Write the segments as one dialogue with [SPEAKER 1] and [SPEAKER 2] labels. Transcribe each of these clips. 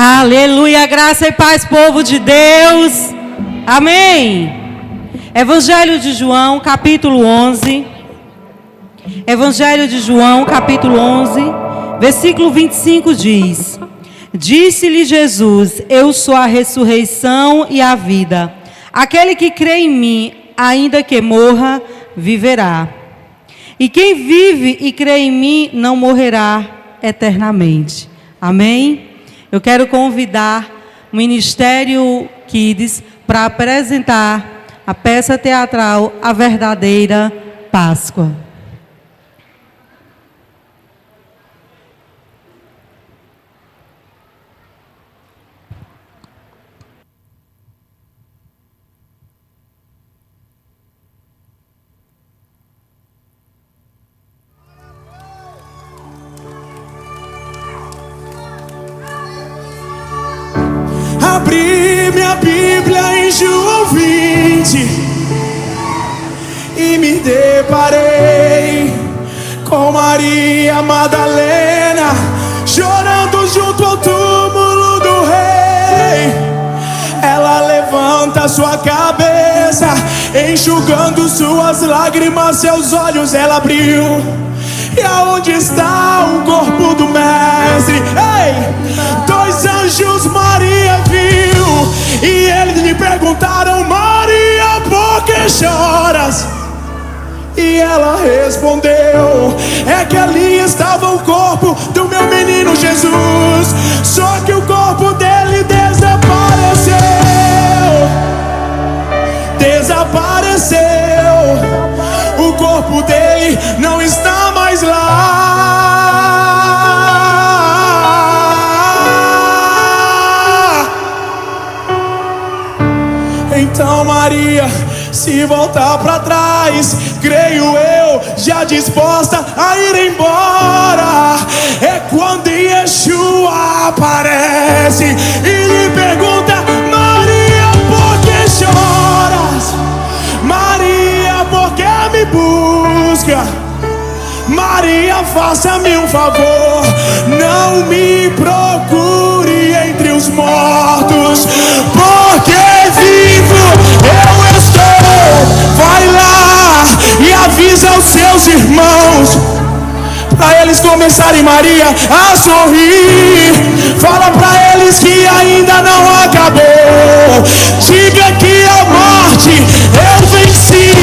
[SPEAKER 1] Aleluia, graça e paz, povo de Deus. Amém. Evangelho de João, capítulo 11. Evangelho de João, capítulo 11, versículo 25 diz: Disse-lhe Jesus: Eu sou a ressurreição e a vida. Aquele que crê em mim, ainda que morra, viverá. E quem vive e crê em mim não morrerá eternamente. Amém? Eu quero convidar o Ministério Kids para apresentar a peça teatral A Verdadeira Páscoa.
[SPEAKER 2] Abri minha Bíblia em João 20 e me deparei com Maria Madalena chorando junto ao túmulo do rei. Ela levanta sua cabeça, enxugando suas lágrimas, seus olhos ela abriu. E aonde está o corpo do mestre? Ei! Dois anjos Maria viu, e eles lhe perguntaram: Maria, por que choras? E ela respondeu: é que ali estava o corpo do meu menino Jesus, só que o corpo dele desapareceu. O corpo dele não está mais lá. Então Maria se voltar para trás, creio eu, já disposta a ir embora. É quando Yeshua aparece e lhe pergunta: Maria, por que choras? Maria, por que me busca? Maria, faça-me um favor, não me procure entre os mortos, porque vivo eu estou. Vai lá e avisa aos seus irmãos, para eles começarem, Maria, a sorrir. Fala para eles que ainda não acabou. Diga que a morte eu venci.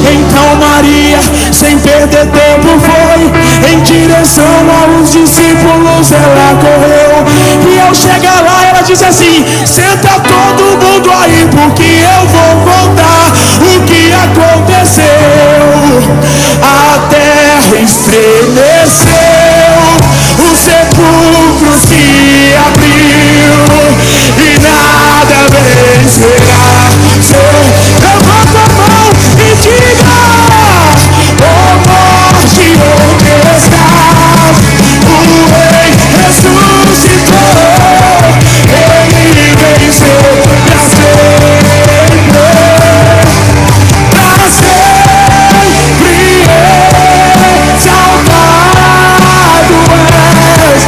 [SPEAKER 2] Então Maria, sem perder tempo, foi em direção aos discípulos. Ela correu, e ao chegar lá ela disse assim: senta todo mundo aí, porque eu vou contar o que aconteceu. A terra estremeceu, o sepulcro se abriu, e nada vencerá. Levanta a mão e diga: oh morte, onde estás? O rei ressuscitou, ele venceu pra sempre, pra sempre exaltado és.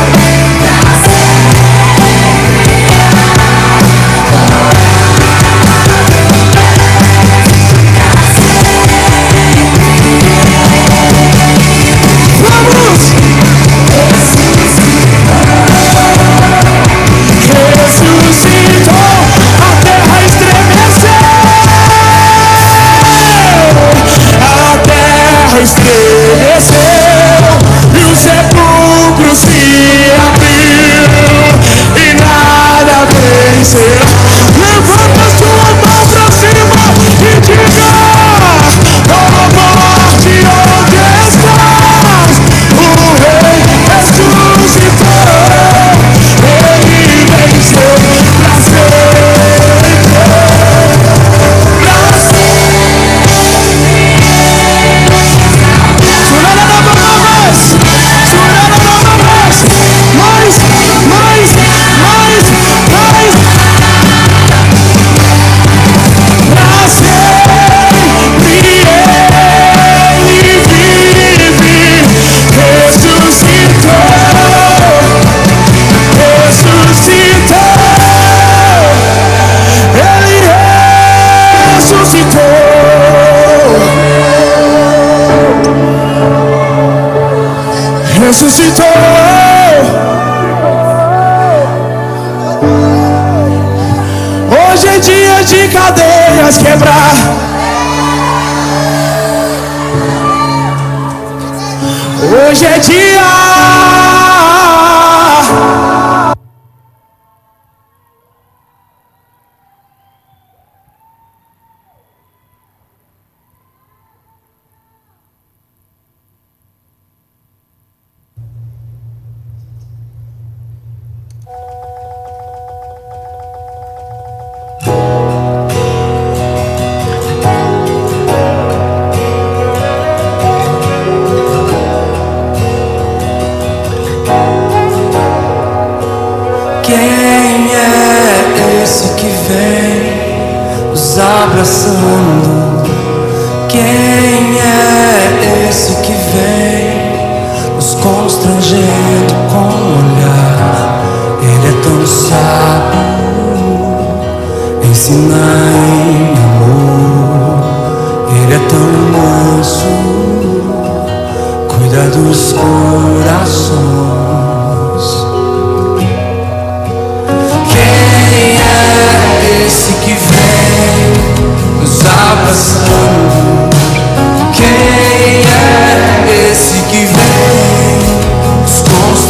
[SPEAKER 2] cadeias quebrar. Hoje é dia.
[SPEAKER 3] Quem é esse que vem nos abraçando? Quem é esse que vem nos constrangendo com o olhar? Ele é tão sábio, ensina em amor. Ele é tão manso, cuida dos corações. Esse que vem nos abraçando. Quem é esse que vem nos constrangendo?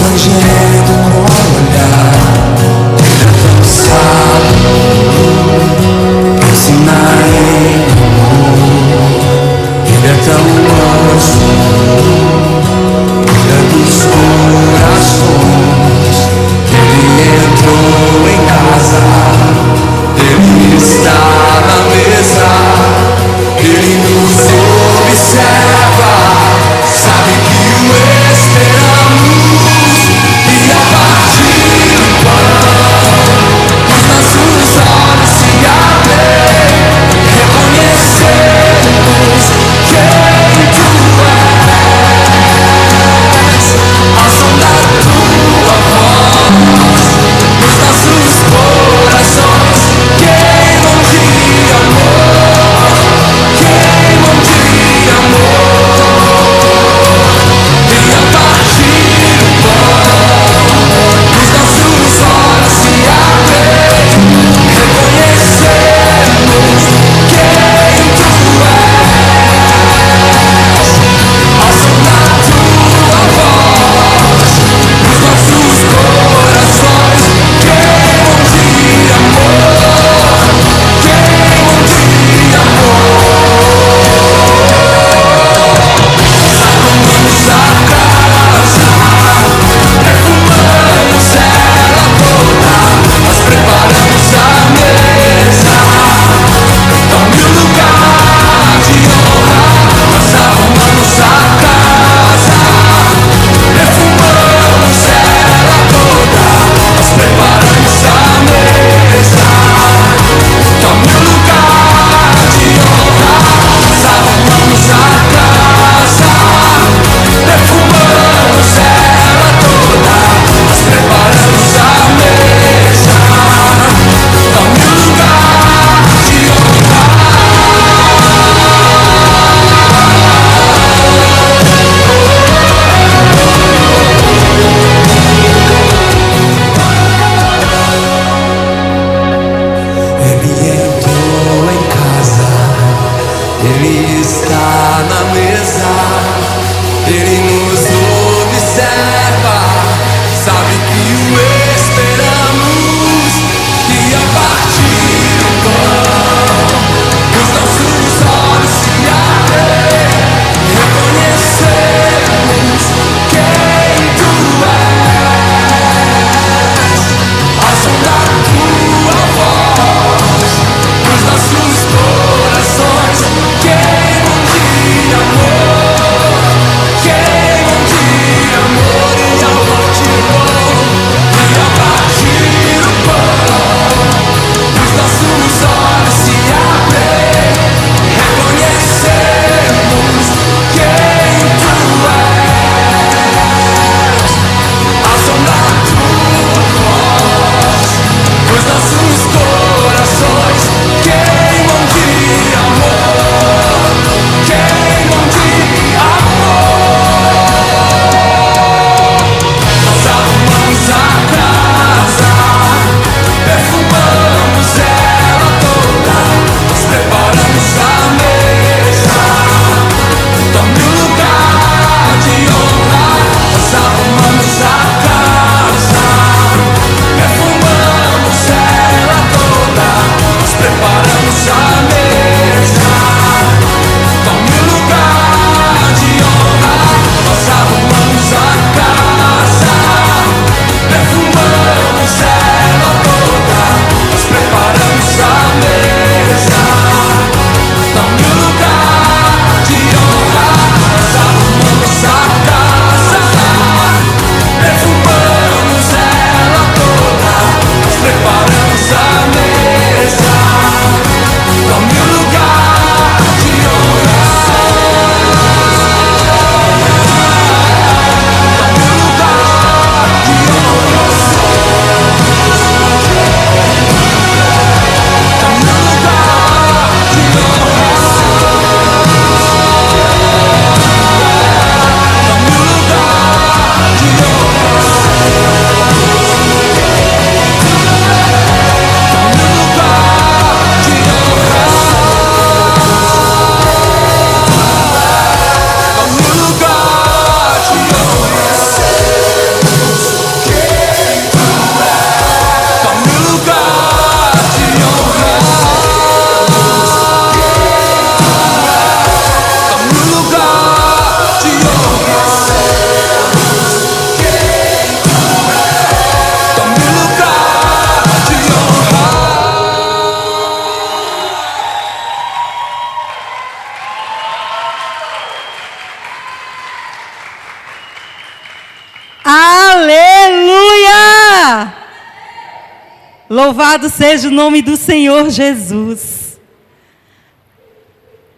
[SPEAKER 1] Louvado seja o nome do Senhor Jesus.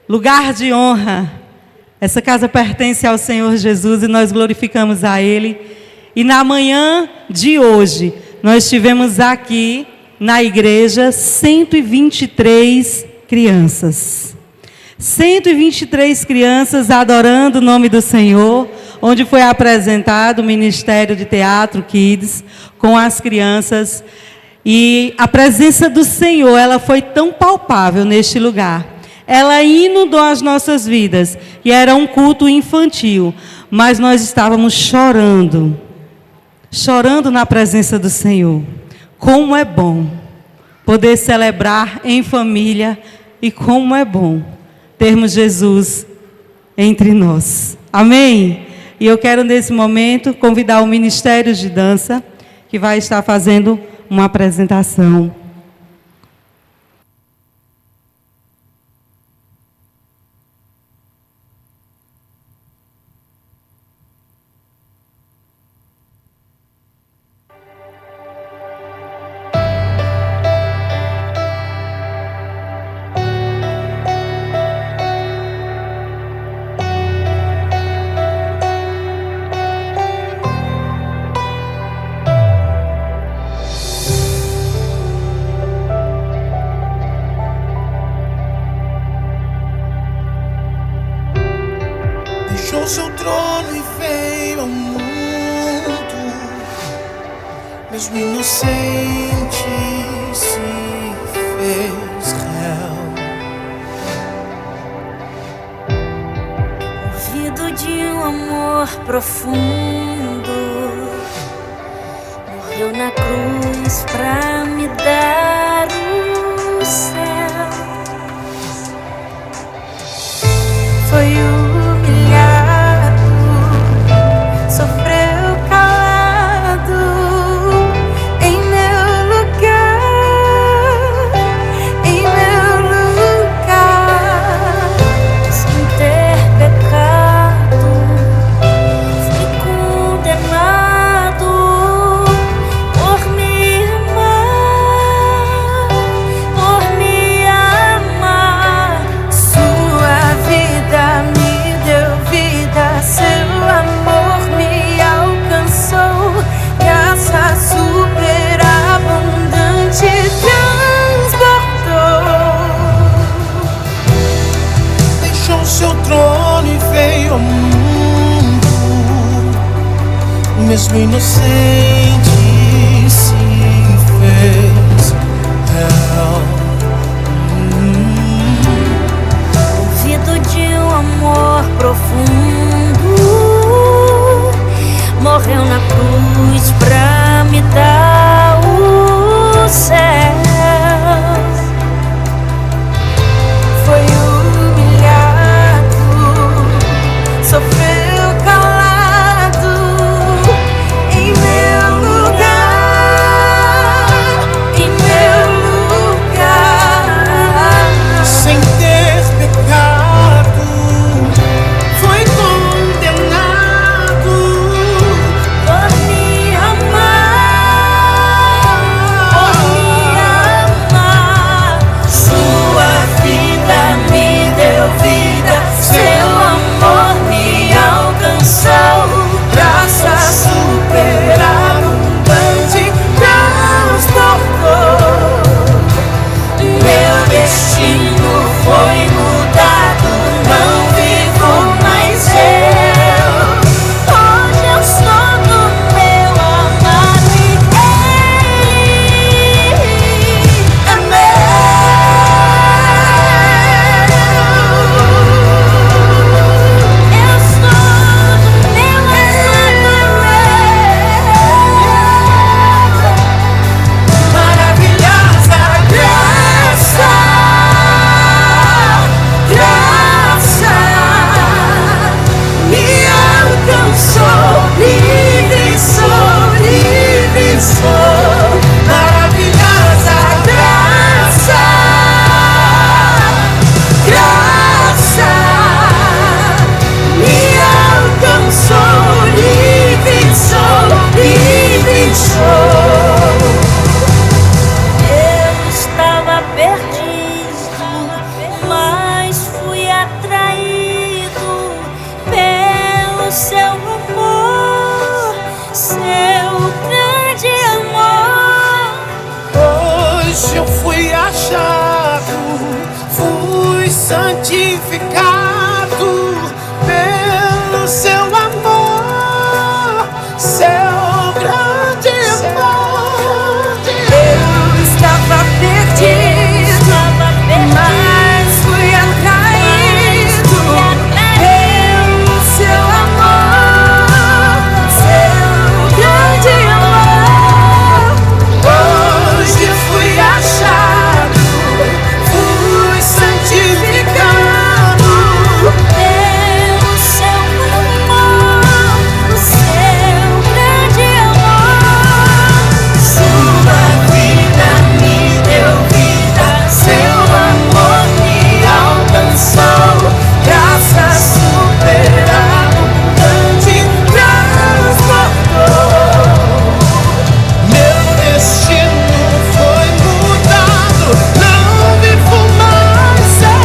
[SPEAKER 1] Lugar de honra. Essa casa pertence ao Senhor Jesus e nós glorificamos a Ele. E na manhã de hoje, nós tivemos aqui na igreja 123 crianças. 123 crianças adorando o nome do Senhor, onde foi apresentado o Ministério de Teatro Kids com as crianças. E a presença do Senhor, ela foi tão palpável neste lugar. Ela inundou as nossas vidas. E era um culto infantil. Mas nós estávamos chorando. Chorando na presença do Senhor. Como é bom poder celebrar em família. E como é bom termos Jesus entre nós. Amém? E eu quero nesse momento convidar o Ministério de Dança, que vai estar fazendo uma apresentação.
[SPEAKER 2] Deixou seu trono e veio ao mundo, mesmo inocente se fez réu.
[SPEAKER 4] Movido de um amor profundo, morreu na cruz pra me dar o céu. Foi humilhado, sofreu calado em meu lugar, sem ter pecado, fui condenado por me amar, sua vida me deu vida, seu amor me alcançou, graça superabundante transbordou.
[SPEAKER 2] Deixou seu trono e veio ao mundo, mesmo inocente se fez réu.
[SPEAKER 4] Movido de um amor profundo, morreu na cruz pra me dar o céu. Foi humilhado, sofreu calado em meu
[SPEAKER 2] santificado pelo seu amor, seu grande amor.
[SPEAKER 4] Eu estava perdido, mas fui atraído pelo seu amor, seu grande amor.
[SPEAKER 2] Hoje fui achado, fui santificado
[SPEAKER 4] Pelo seu amor, o seu grande amor.
[SPEAKER 2] Sua vida me deu vida, seu amor me alcançou. Graça superabundante transportou. Meu destino foi mudado, não vivo mais eu.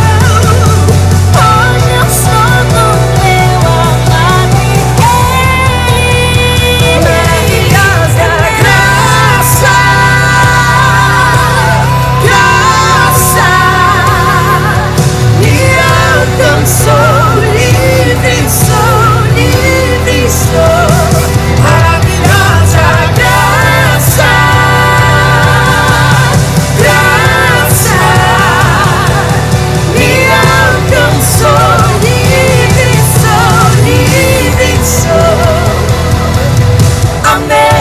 [SPEAKER 4] Hoje eu sou do meu amado Rei.
[SPEAKER 2] Maravilhosa graça, graça me alcançou. Livre sou, livre sou. Maravilhosa graça, graça me alcançou. Livre sou, livre sou. Amém.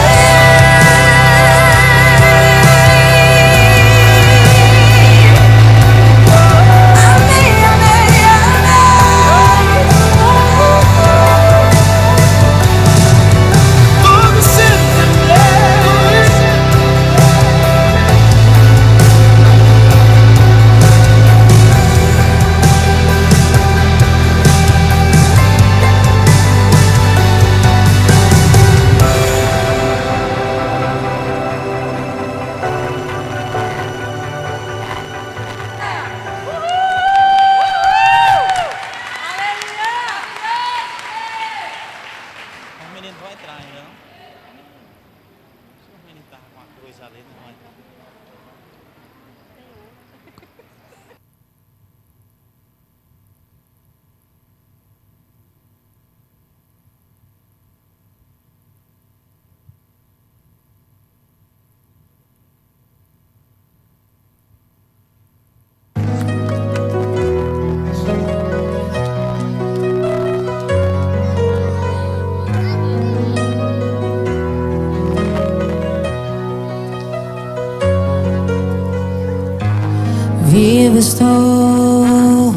[SPEAKER 2] Amém, amém, amém. Tudo sempre Deus.
[SPEAKER 5] O menino vai entrar ainda, não? Se o menino tá com uma coisa ali, não vai entrar.
[SPEAKER 6] Vivo estou,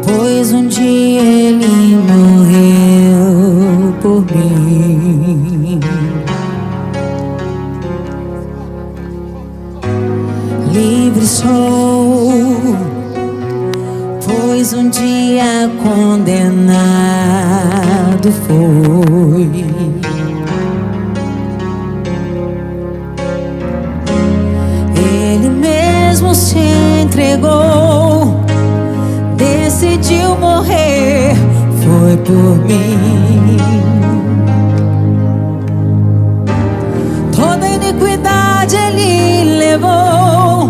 [SPEAKER 6] pois um dia ele morreu por mim. Livre sou, pois um dia condenado foi. Ele mesmo se entregou, decidiu morrer, foi por mim. Toda iniquidade ele levou,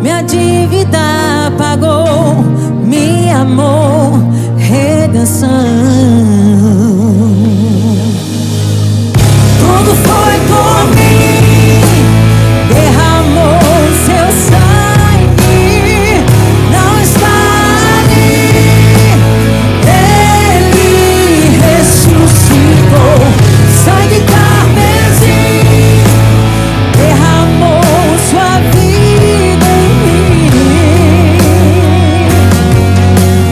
[SPEAKER 6] minha dívida pagou, me amou, redenção. Tudo foi por mim, derramou seu sangue, não está ali. Ele ressuscitou, sangue carmesim, derramou sua vida em mim.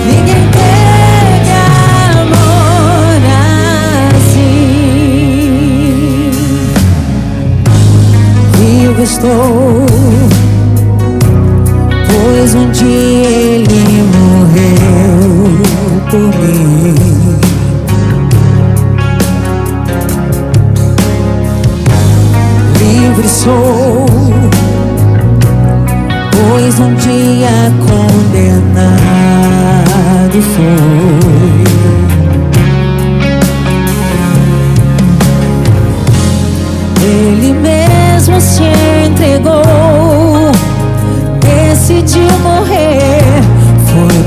[SPEAKER 6] Ninguém teve amor assim. Vivo estou, pois um dia ele morreu por mim. Livre sou, pois um dia condenado foi. Ele mesmo se entregou, decidiu morrer, foi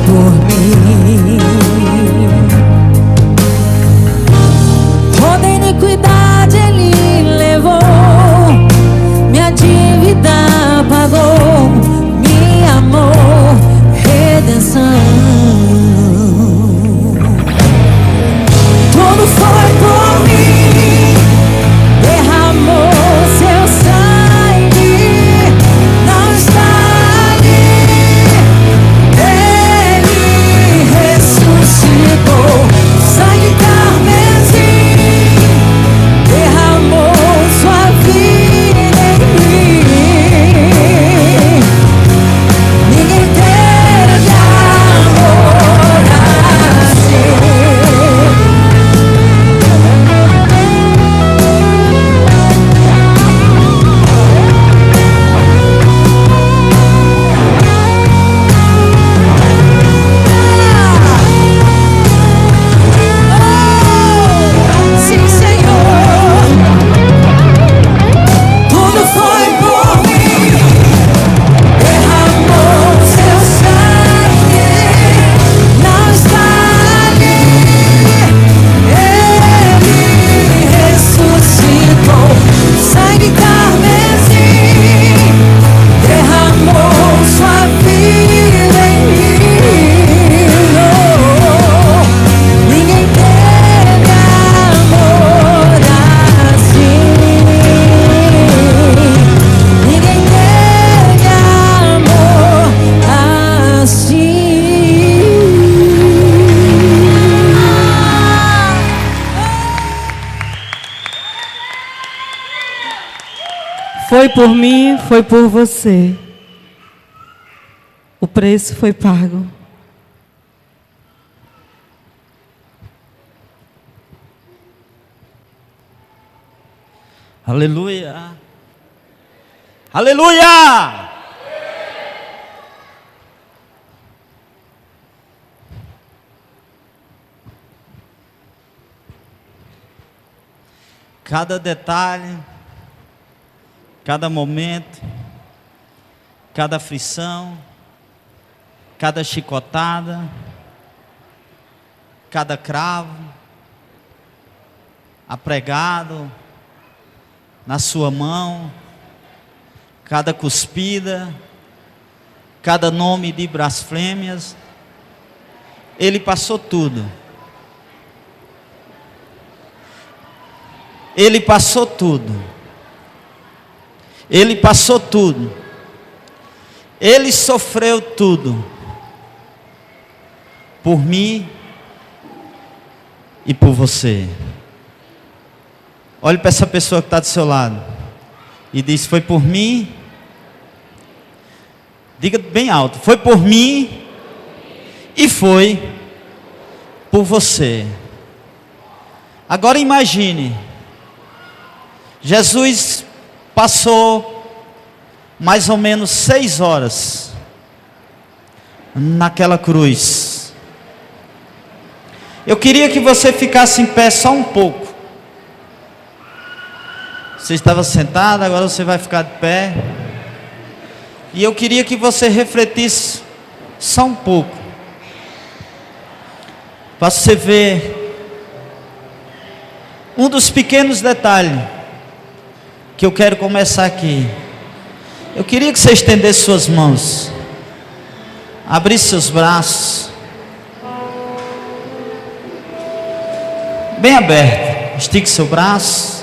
[SPEAKER 1] Foi por mim, foi por você. O preço foi pago.
[SPEAKER 5] Aleluia. Aleluia. Cada detalhe, cada momento, cada aflição, cada chicotada, cada cravo, apregado na sua mão, cada cuspida, cada nome de blasfêmias, ele passou tudo. Ele passou tudo. Ele passou tudo. Ele sofreu tudo. Por mim e por você. Olhe para essa pessoa que está do seu lado e diz: foi por mim. Diga bem alto: foi por mim e foi por você. Agora imagine, Jesus passou mais ou menos 6 horas naquela cruz. Eu queria que você ficasse em pé só um pouco. Você estava sentado, agora você vai ficar de pé. E eu queria que você refletisse só um pouco, para você ver um dos pequenos detalhes que eu quero começar aqui. Eu queria que você estendesse suas mãos, abrisse seus braços, bem aberto. Estique seu braço.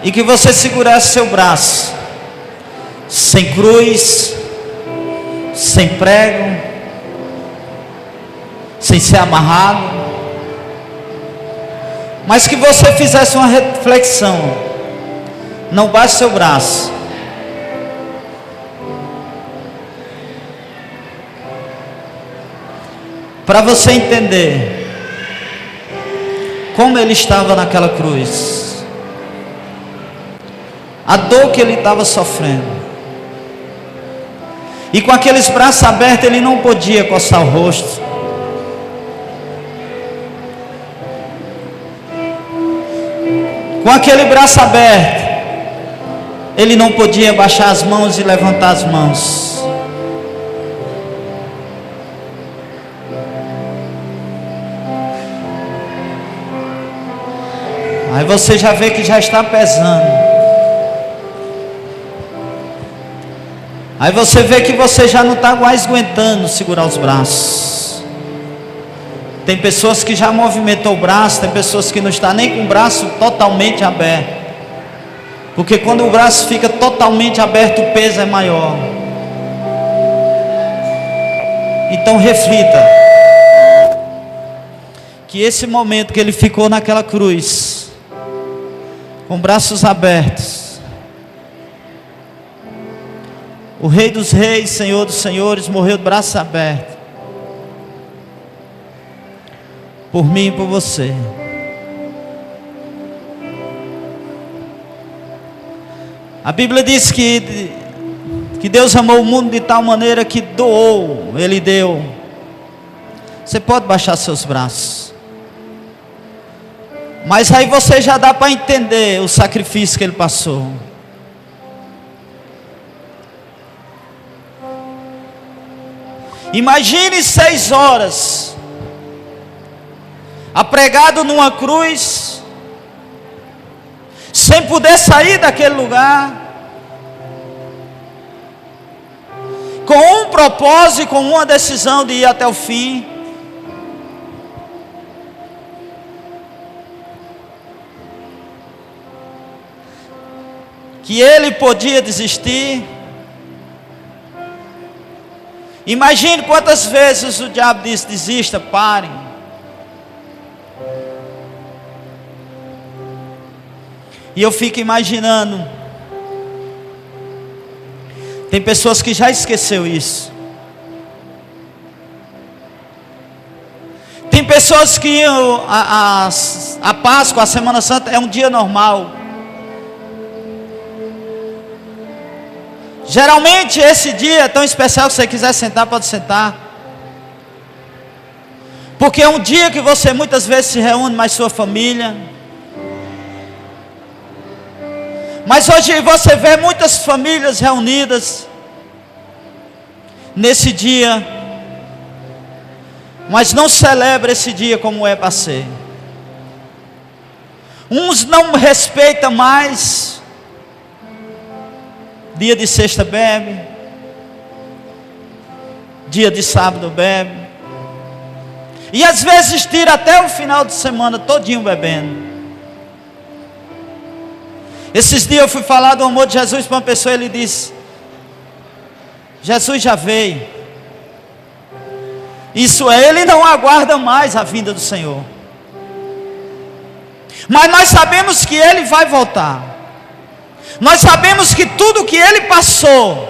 [SPEAKER 5] E que você segurasse seu braço, sem cruz, sem prego, sem ser amarrado, mas que você fizesse uma reflexão. Não baixe seu braço, para você entender como ele estava naquela cruz, a dor que ele estava sofrendo. E com aqueles braços abertos ele não podia coçar o rosto. Com aquele braço aberto ele não podia baixar as mãos e levantar as mãos. Aí você já vê que já está pesando. Aí você vê que você já não está mais aguentando segurar os braços. Tem pessoas que já movimentou o braço, tem pessoas que não está nem com o braço totalmente aberto. Porque quando o braço fica totalmente aberto, o peso é maior. Então reflita que esse momento que ele ficou naquela cruz, com braços abertos, o Rei dos Reis, Senhor dos Senhores, morreu de braços abertos, por mim e por você. A Bíblia diz que Deus amou o mundo de tal maneira que doou, Ele deu. Você pode baixar seus braços, mas aí você já dá para entender o sacrifício que Ele passou. Imagine 6 horas apregado numa cruz, sem poder sair daquele lugar, com um propósito, com uma decisão de ir até o fim. Que ele podia desistir. Imagine quantas vezes o diabo disse: desista, parem. E eu fico imaginando, tem pessoas que já esqueceu isso. Tem pessoas que a Páscoa, a Semana Santa é um dia normal. Geralmente esse dia é tão especial que se você quiser sentar, pode sentar. Porque é um dia que você muitas vezes se reúne mais sua família. Mas hoje você vê muitas famílias reunidas nesse dia, mas não celebra esse dia como é para ser. Uns não respeitam mais. Dia de sexta bebe, dia de sábado bebe, e às vezes tira até o final de semana todinho bebendo. Esses dias eu fui falar do amor de Jesus para uma pessoa, ele disse: Jesus já veio. Isso é, ele não aguarda mais a vinda do Senhor. Mas nós sabemos que ele vai voltar. Nós sabemos que tudo que ele passou,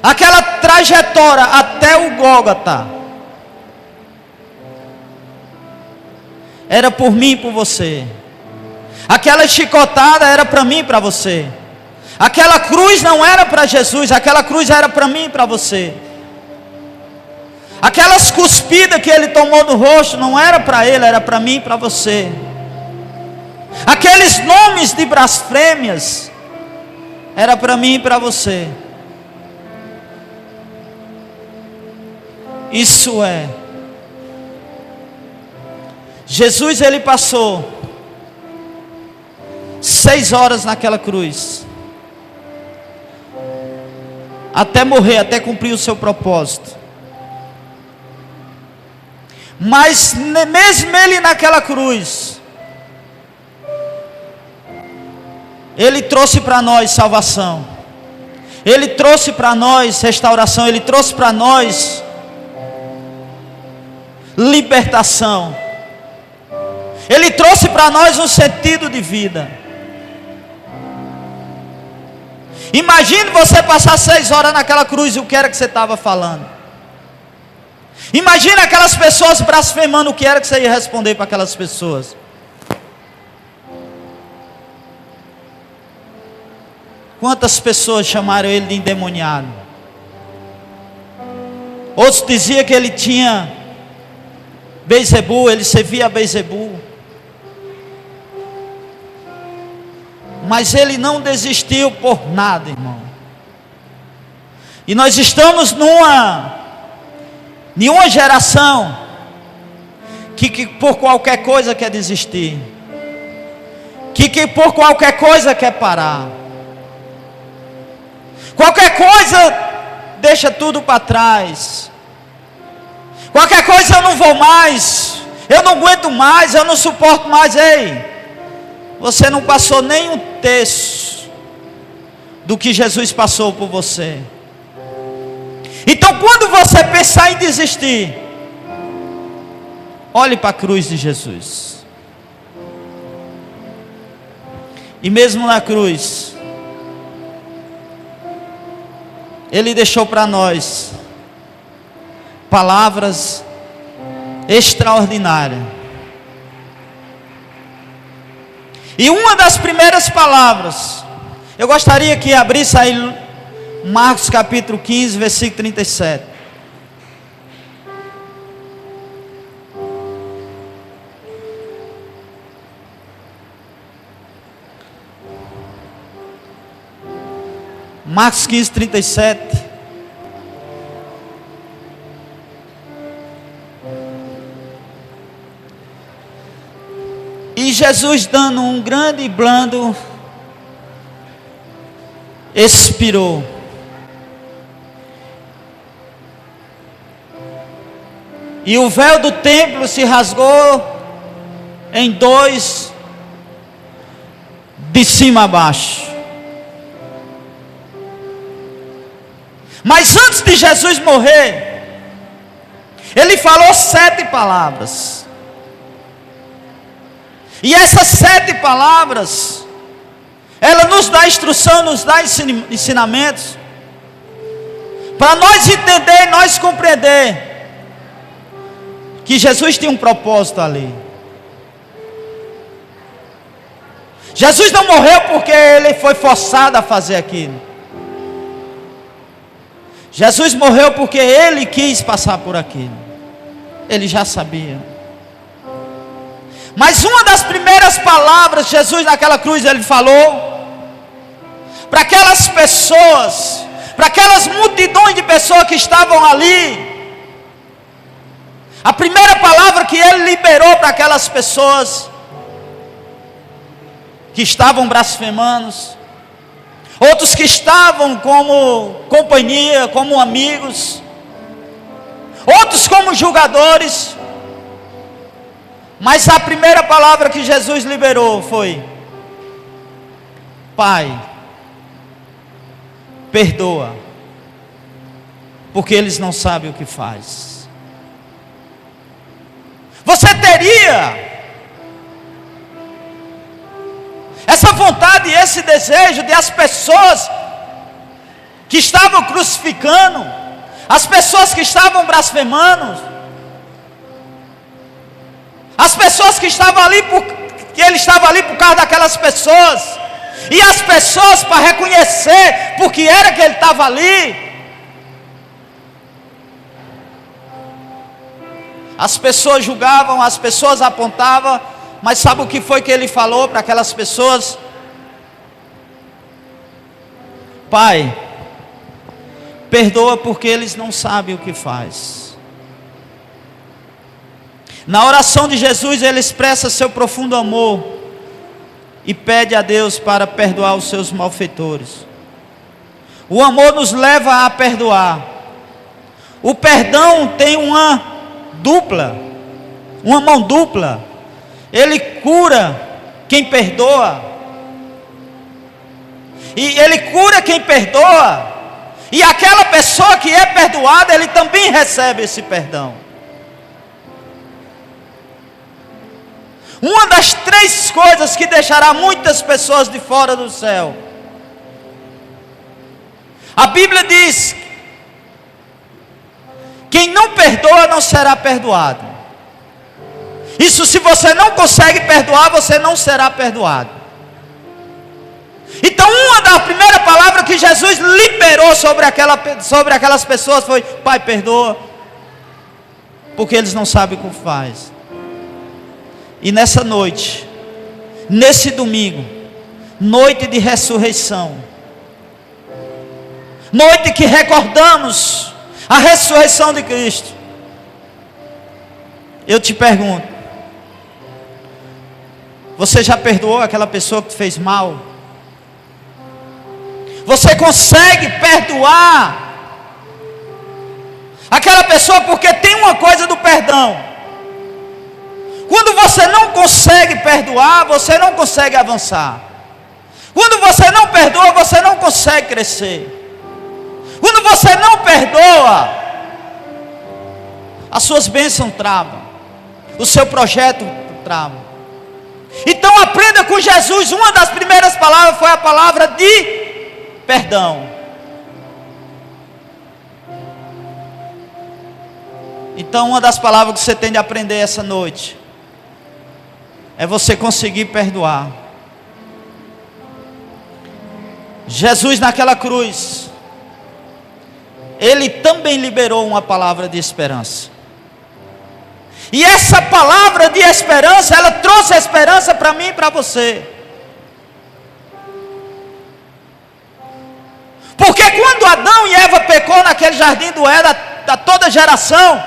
[SPEAKER 5] aquela trajetória até o Gólgota, era por mim e por você. Aquela chicotada era para mim e para você. Aquela cruz não era para Jesus, aquela cruz era para mim e para você. Aquelas cuspidas que ele tomou no rosto não era para ele, era para mim e para você. Aqueles nomes de blasfêmias era para mim e para você. Isso é, Jesus, ele passou 6 horas naquela cruz, até morrer, até cumprir o seu propósito. Mas mesmo ele naquela cruz, ele trouxe para nós salvação, ele trouxe para nós restauração, ele trouxe para nós libertação, ele trouxe para nós um sentido de vida. Imagine você passar 6 horas naquela cruz e o que era que você estava falando. Imagine aquelas pessoas blasfemando, o que era que você ia responder para aquelas pessoas. Quantas pessoas chamaram ele de endemoniado? Outros diziam que ele tinha Beelzebul, ele servia a Beelzebul. Mas ele não desistiu por nada, irmão. E nós estamos numa geração que por qualquer coisa quer desistir, que por qualquer coisa quer parar. Qualquer coisa deixa tudo para trás. Qualquer coisa eu não vou mais, eu não aguento mais, eu não suporto mais. Ei, você não passou nem 1/3 do que Jesus passou por você. Então quando você pensar em desistir, olhe para a cruz de Jesus. E mesmo na cruz, ele deixou para nós palavras extraordinárias. E uma das primeiras palavras, eu gostaria que abrisse aí Marcos capítulo 15, versículo 37. Marcos 15, 37. E Jesus, dando um grande brando, expirou. E o véu do templo se rasgou em 2, de cima a baixo. Mas antes de Jesus morrer, ele falou 7 palavras. E essas 7 palavras, ela nos dá instrução, nos dá ensinamentos, para nós entender, nós compreender, que Jesus tinha um propósito ali. Jesus não morreu porque ele foi forçado a fazer aquilo. Jesus morreu porque ele quis passar por aquilo. Ele já sabia. Mas uma das primeiras palavras, Jesus naquela cruz, ele falou para aquelas pessoas, para aquelas multidões de pessoas que estavam ali. A primeira palavra que ele liberou para aquelas pessoas que estavam blasfemando, outros que estavam como companhia, como amigos, outros como julgadores, mas a primeira palavra que Jesus liberou foi: Pai, perdoa, porque eles não sabem o que faz. Você teria essa vontade e esse desejo de as pessoas que estavam crucificando, as pessoas que estavam blasfemando, as pessoas que estavam ali, que ele estava ali por causa daquelas pessoas, e as pessoas para reconhecer porque era que ele estava ali. As pessoas julgavam, as pessoas apontavam, mas sabe o que foi que ele falou para aquelas pessoas? Pai, perdoa porque eles não sabem o que faz. Na oração de Jesus, ele expressa seu profundo amor e pede a Deus para perdoar os seus malfeitores. O amor nos leva a perdoar. O perdão tem uma mão dupla. Ele cura quem perdoa, e ele cura quem perdoa, e aquela pessoa que é perdoada, ele também recebe esse perdão. Uma das 3 coisas que deixará muitas pessoas de fora do céu. A Bíblia diz: quem não perdoa não será perdoado. Isso, se você não consegue perdoar, você não será perdoado. Então, uma das primeiras palavras que Jesus liberou sobre aquelas pessoas foi: Pai, perdoa, porque eles não sabem o que faz. E nessa noite, nesse domingo, noite de ressurreição, noite que recordamos a ressurreição de Cristo, eu te pergunto: você já perdoou aquela pessoa que te fez mal? Você consegue perdoar aquela pessoa? Porque tem uma coisa do perdão: quando você não consegue perdoar, você não consegue avançar. Quando você não perdoa, você não consegue crescer. Quando você não perdoa, as suas bênçãos travam, o seu projeto trava. Então aprenda com Jesus. Uma das primeiras palavras foi a palavra de perdão. Então uma das palavras que você tem de aprender essa noite é você conseguir perdoar. Jesus naquela cruz, ele também liberou uma palavra de esperança. E essa palavra de esperança, ela trouxe esperança para mim e para você. Porque quando Adão e Eva pecou naquele jardim do Éden, da toda geração,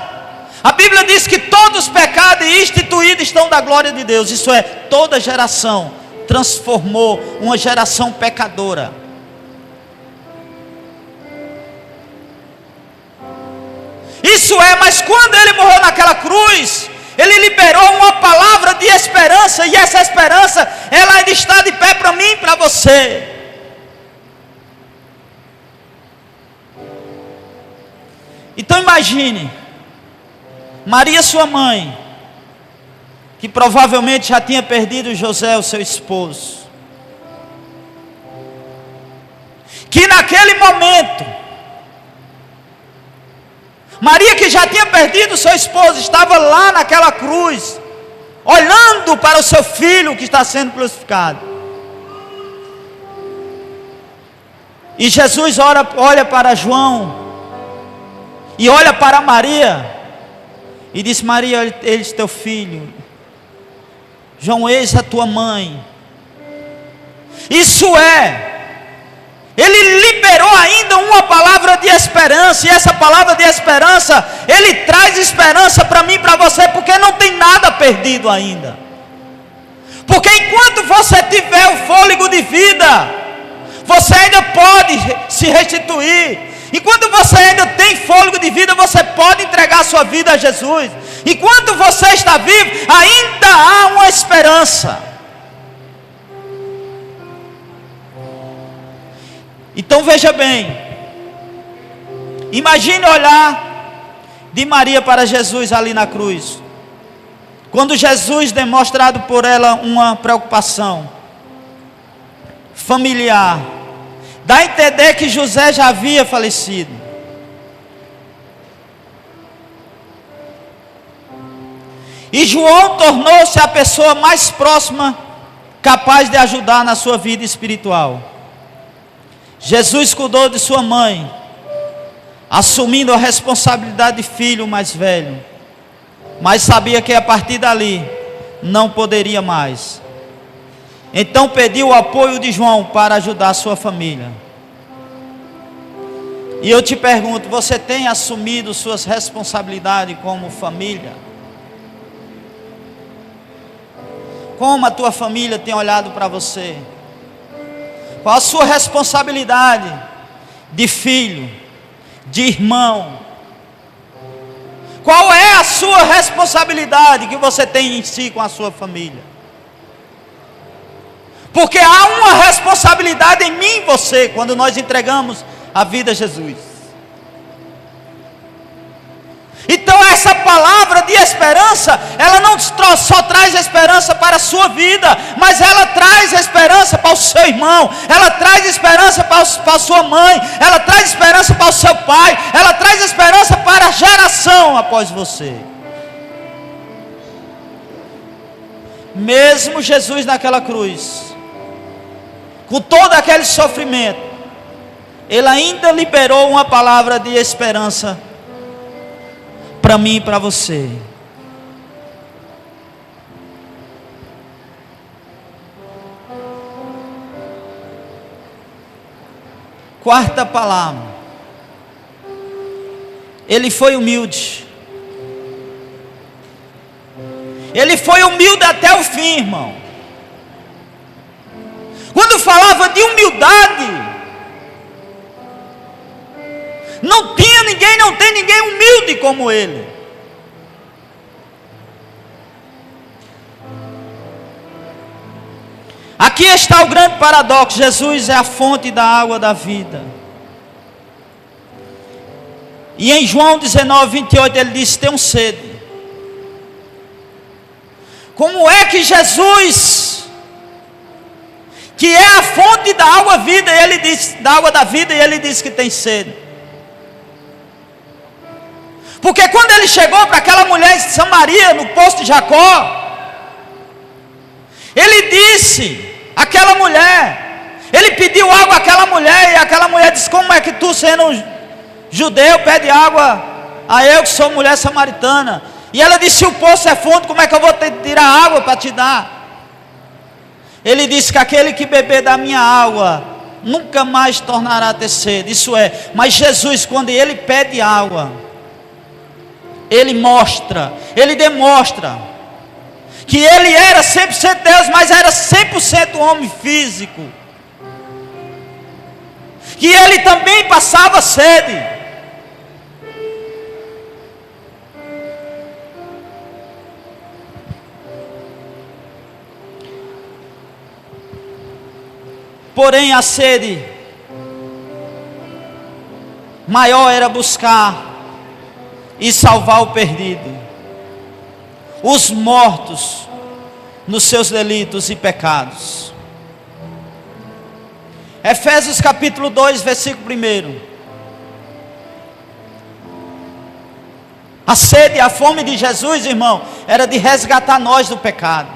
[SPEAKER 5] a Bíblia diz que todos pecados e instituídos estão da glória de Deus. Isso é, toda geração transformou uma geração pecadora. Isso é, mas quando ele morreu naquela cruz, ele liberou uma palavra de esperança, e essa esperança, ela ainda está de pé para mim e para você. Então imagine, Maria sua mãe, que provavelmente já tinha perdido José, o seu esposo, que naquele momento, Maria, que já tinha perdido seu esposo, estava lá naquela cruz, olhando para o seu filho que está sendo crucificado. E Jesus olha para João, e olha para Maria, e diz: Maria, eis teu filho. João, eis a tua mãe. Isso é, ele liberou ainda uma palavra de esperança, e essa palavra de esperança, ele traz esperança para mim e para você, porque não tem nada perdido ainda. Porque enquanto você tiver o fôlego de vida, você ainda pode se restituir. Enquanto você ainda tem fôlego de vida, você pode entregar a sua vida a Jesus. Enquanto você está vivo, ainda há uma esperança. Então veja bem, imagine olhar de Maria para Jesus ali na cruz, quando Jesus, demonstrado por ela uma preocupação familiar, dá a entender que José já havia falecido. E João tornou-se a pessoa mais próxima, capaz de ajudar na sua vida espiritual. Jesus cuidou de sua mãe, assumindo a responsabilidade de filho mais velho, mas sabia que a partir dali não poderia mais. Então pediu o apoio de João para ajudar a sua família. E eu te pergunto, você tem assumido suas responsabilidades como família? Como a tua família tem olhado para você? Qual a sua responsabilidade de filho, de irmão? Qual é a sua responsabilidade que você tem em si com a sua família? Porque há uma responsabilidade em mim e você, quando nós entregamos a vida a Jesus. Então essa palavra de esperança, ela não só traz esperança para a sua vida, mas ela traz esperança para o seu irmão, ela traz esperança para a sua mãe, ela traz esperança para o seu pai, ela traz esperança para a geração após você. Mesmo Jesus naquela cruz, com todo aquele sofrimento, ele ainda liberou uma palavra de esperança para mim e para você. Quarta palavra, ele foi humilde. Ele foi humilde até o fim, irmão. Quando falava de humildade, não tem ninguém humilde como ele. Aqui está o grande paradoxo: Jesus é a fonte da água da vida. E em João 19:28 ele disse: tenho sede. Como é que Jesus, que é a fonte da água vida, ele diz, da água da vida, e ele diz que tem sede? Porque quando ele chegou para aquela mulher em Samaria, no poço de Jacó, ele disse àquela mulher, ele pediu água àquela mulher, e aquela mulher disse: como é que tu, sendo judeu, pede água a eu que sou mulher samaritana? E ela disse: se o poço é fundo, como é que eu vou tirar água para te dar? Ele disse que aquele que beber da minha água nunca mais tornará a ter sede. Isso é, mas Jesus, quando ele pede água, ele demonstra que ele era 100% Deus, mas era 100% homem físico, que ele também passava sede. Porém a sede maior era buscar e salvar o perdido. os mortos nos seus delitos e pecados. Efésios capítulo 2, versículo 1. A sede e a fome de Jesus, irmão, era de resgatar nós do pecado.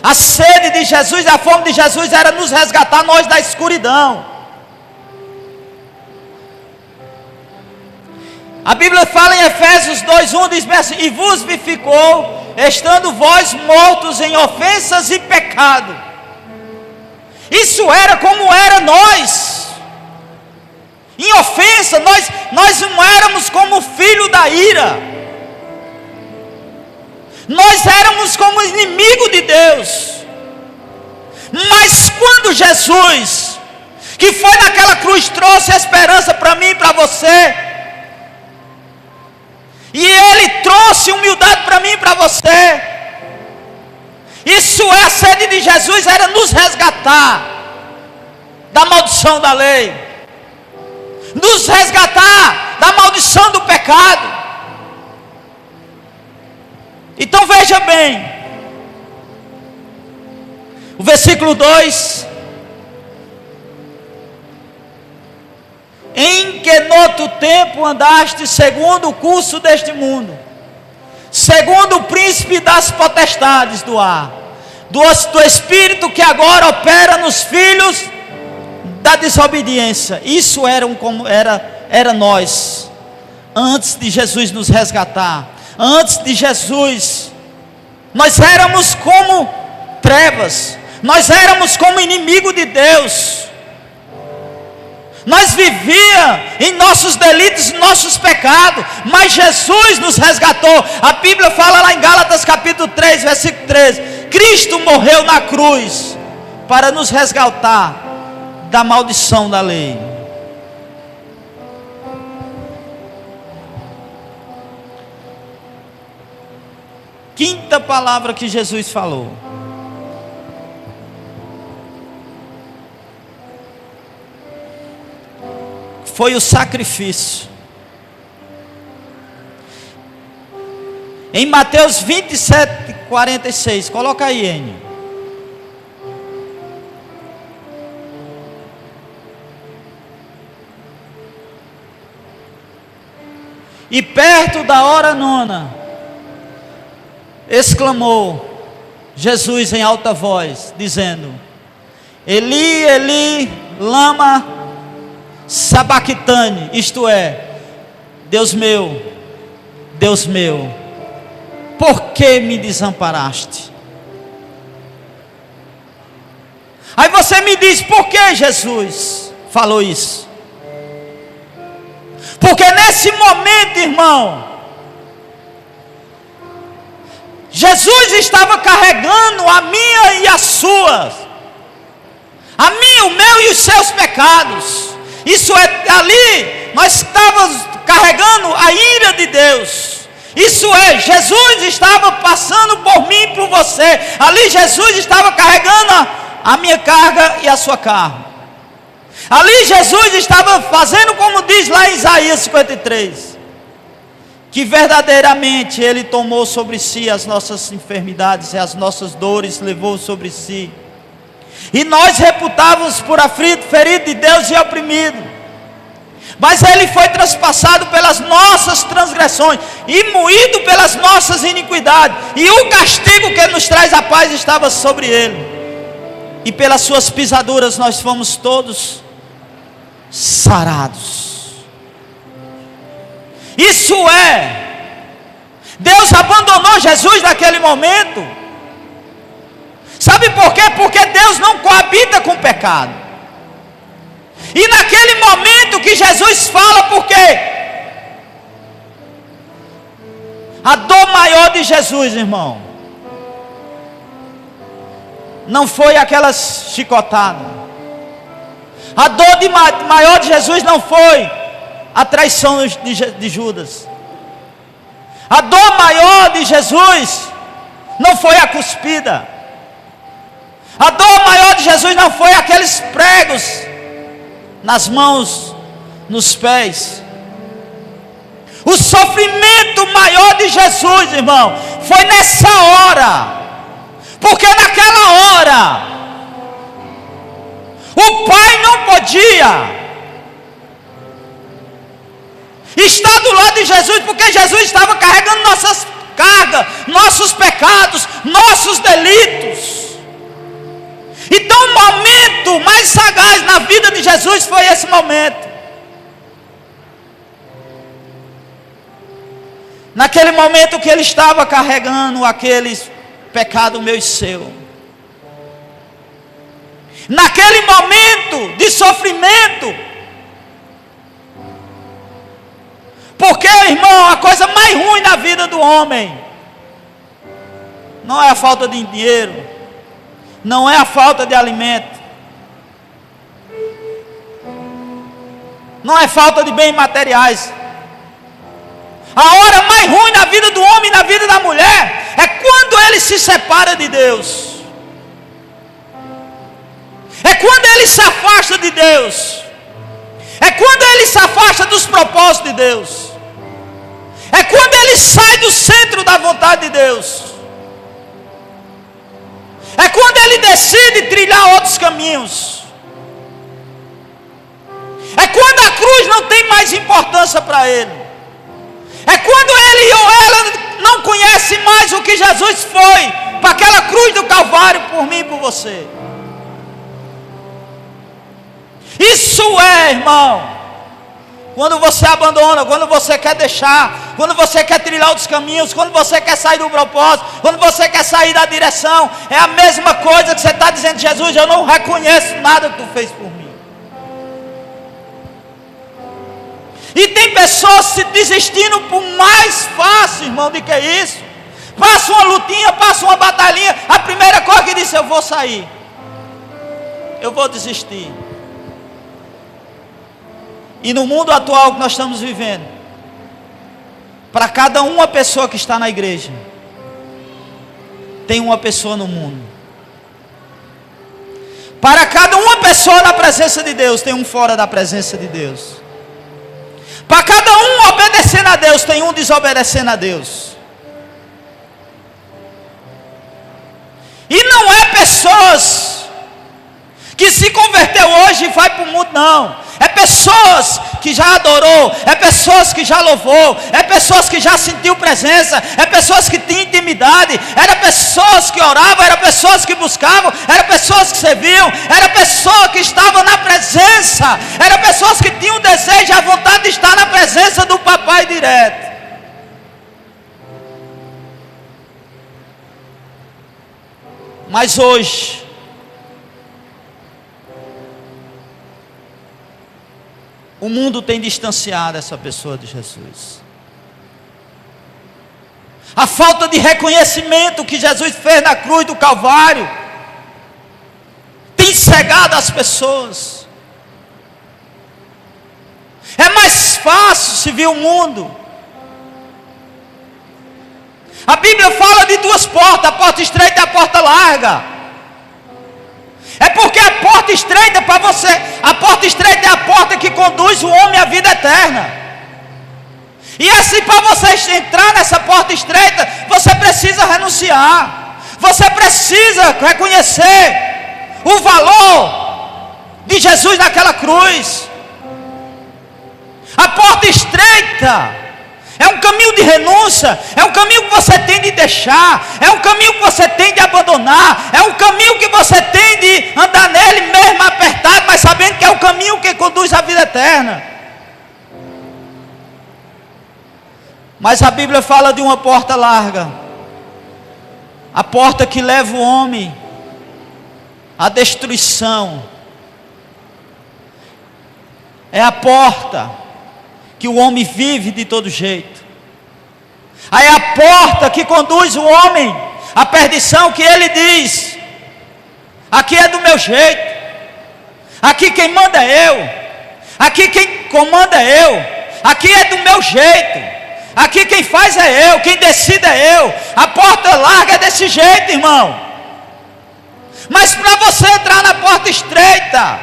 [SPEAKER 5] A sede de Jesus e a fome de Jesus era nos resgatar nós da escuridão. A Bíblia fala em Efésios 2:1, diz assim: e vos vivificou, estando vós mortos em ofensas e pecado. Isso era como era nós. Em ofensa, nós não éramos como filho da ira. Nós éramos como inimigo de Deus. Mas quando Jesus, que foi naquela cruz, trouxe a esperança para mim e para você, e Ele trouxe humildade para mim e para você, isso é a sede de Jesus, era nos resgatar da maldição da lei, nos resgatar da maldição do pecado. Então veja bem, o versículo 2: em que noutro tempo andaste segundo o curso deste mundo, segundo o príncipe das potestades do ar, do espírito que agora opera nos filhos da desobediência. Isso era nós, antes de Jesus nos resgatar. Antes de Jesus, nós éramos como trevas, nós éramos como inimigo de Deus, nós vivíamos em nossos delitos, em nossos pecados, mas Jesus nos resgatou. A Bíblia fala lá em Gálatas capítulo 3, versículo 13: Cristo morreu na cruz para nos resgatar da maldição da lei. Quinta palavra que Jesus falou: foi o sacrifício. Em Mateus 27, 46, coloca aí, Enio. E perto da hora nona, exclamou Jesus em alta voz, dizendo: Eli, Eli, lama sabactane, isto é, Deus meu, por que me desamparaste? Aí você me diz: por que Jesus falou isso? Porque nesse momento, irmão, Jesus estava carregando a minha e as suas, a minha, o meu e os seus pecados. Isso é, ali nós estávamos carregando a ira de Deus. Isso é, Jesus estava passando por mim e por você. Ali Jesus estava carregando a minha carga e a sua carga. Ali Jesus estava fazendo como diz lá em Isaías 53, que verdadeiramente Ele tomou sobre si as nossas enfermidades e as nossas dores levou sobre si. E nós reputávamos por aflito, ferido de Deus e oprimido. Mas Ele foi traspassado pelas nossas transgressões e moído pelas nossas iniquidades. E o castigo que nos traz a paz estava sobre Ele. E pelas suas pisaduras nós fomos todos sarados. Isso é, Deus abandonou Jesus naquele momento. Sabe por quê? Porque Deus não coabita com o pecado. E naquele momento que Jesus fala, por quê? A dor maior de Jesus, irmão, não foi aquela chicotada. A dor maior de Jesus não foi a traição de Judas. A dor maior de Jesus não foi a cuspida. A dor maior de Jesus não foi aqueles pregos nas mãos, nos pés. O sofrimento maior de Jesus, irmão, foi nessa hora, porque naquela hora o pai não podia estar do lado de Jesus, porque Jesus estava carregando nossas cargas, nossos pecados, nossos delitos. Então o momento mais sagaz na vida de Jesus foi esse momento. Naquele momento que ele estava carregando aqueles pecados meu e seu. Naquele momento de sofrimento. Porque, irmão, a coisa mais ruim na vida do homem não é a falta de dinheiro, não é a falta de alimento, não é falta de bens materiais. A hora mais ruim na vida do homem e na vida da mulher é quando ele se separa de Deus. É quando ele se afasta de Deus. É quando ele se afasta dos propósitos de Deus. É quando ele sai do centro da vontade de Deus. É quando ele decide trilhar outros caminhos. É quando a cruz não tem mais importância para ele. É quando ele ou ela não conhece mais o que Jesus foi para aquela cruz do Calvário por mim e por você. Isso é, irmão, quando você abandona, quando você quer deixar, quando você quer trilhar outros caminhos, quando você quer sair do propósito, quando você quer sair da direção, é a mesma coisa que você está dizendo: Jesus, eu não reconheço nada que tu fez por mim. E tem pessoas se desistindo por mais fácil, irmão, do que isso. Passa uma lutinha, passa uma batalhinha, a primeira coisa que diz: eu vou sair, eu vou desistir. E no mundo atual que nós estamos vivendo, para cada uma pessoa que está na igreja, tem uma pessoa no mundo. Para cada uma pessoa na presença de Deus, tem um fora da presença de Deus. Para cada um obedecendo a Deus, tem um desobedecendo a Deus. E não é pessoas que se converteu hoje e vai para o mundo, não. É pessoas que já adorou, é pessoas que já louvou, é pessoas que já sentiu presença, é pessoas que tinham intimidade, era pessoas que oravam, era pessoas que buscavam, era pessoas que serviam, era pessoa que estava na presença, era pessoas que tinham o desejo e a vontade de estar na presença do papai direto. Mas hoje, o mundo tem distanciado essa pessoa de Jesus. A falta de reconhecimento que Jesus fez na cruz do Calvário tem cegado as pessoas. É mais fácil se ver o mundo. A Bíblia fala de duas portas, a porta estreita e a porta larga. É porque a porta estreita para você, a porta estreita é a porta que conduz o homem à vida eterna. E assim, para você entrar nessa porta estreita, você precisa renunciar. Você precisa reconhecer o valor de Jesus naquela cruz. A porta estreita é um caminho de renúncia, é um caminho que você tem de deixar, é um caminho que você tem de abandonar, é um caminho que você tem de andar nele mesmo apertado, mas sabendo que é o caminho que conduz à vida eterna. Mas a Bíblia fala de uma porta larga, a porta que leva o homem à destruição. É a porta que o homem vive de todo jeito. Aí a porta que conduz o homem à perdição, que ele diz: aqui é do meu jeito, aqui quem manda é eu, aqui quem comanda é eu, aqui é do meu jeito, aqui quem faz é eu, quem decide é eu. A porta larga é desse jeito, irmão. Mas para você entrar na porta estreita,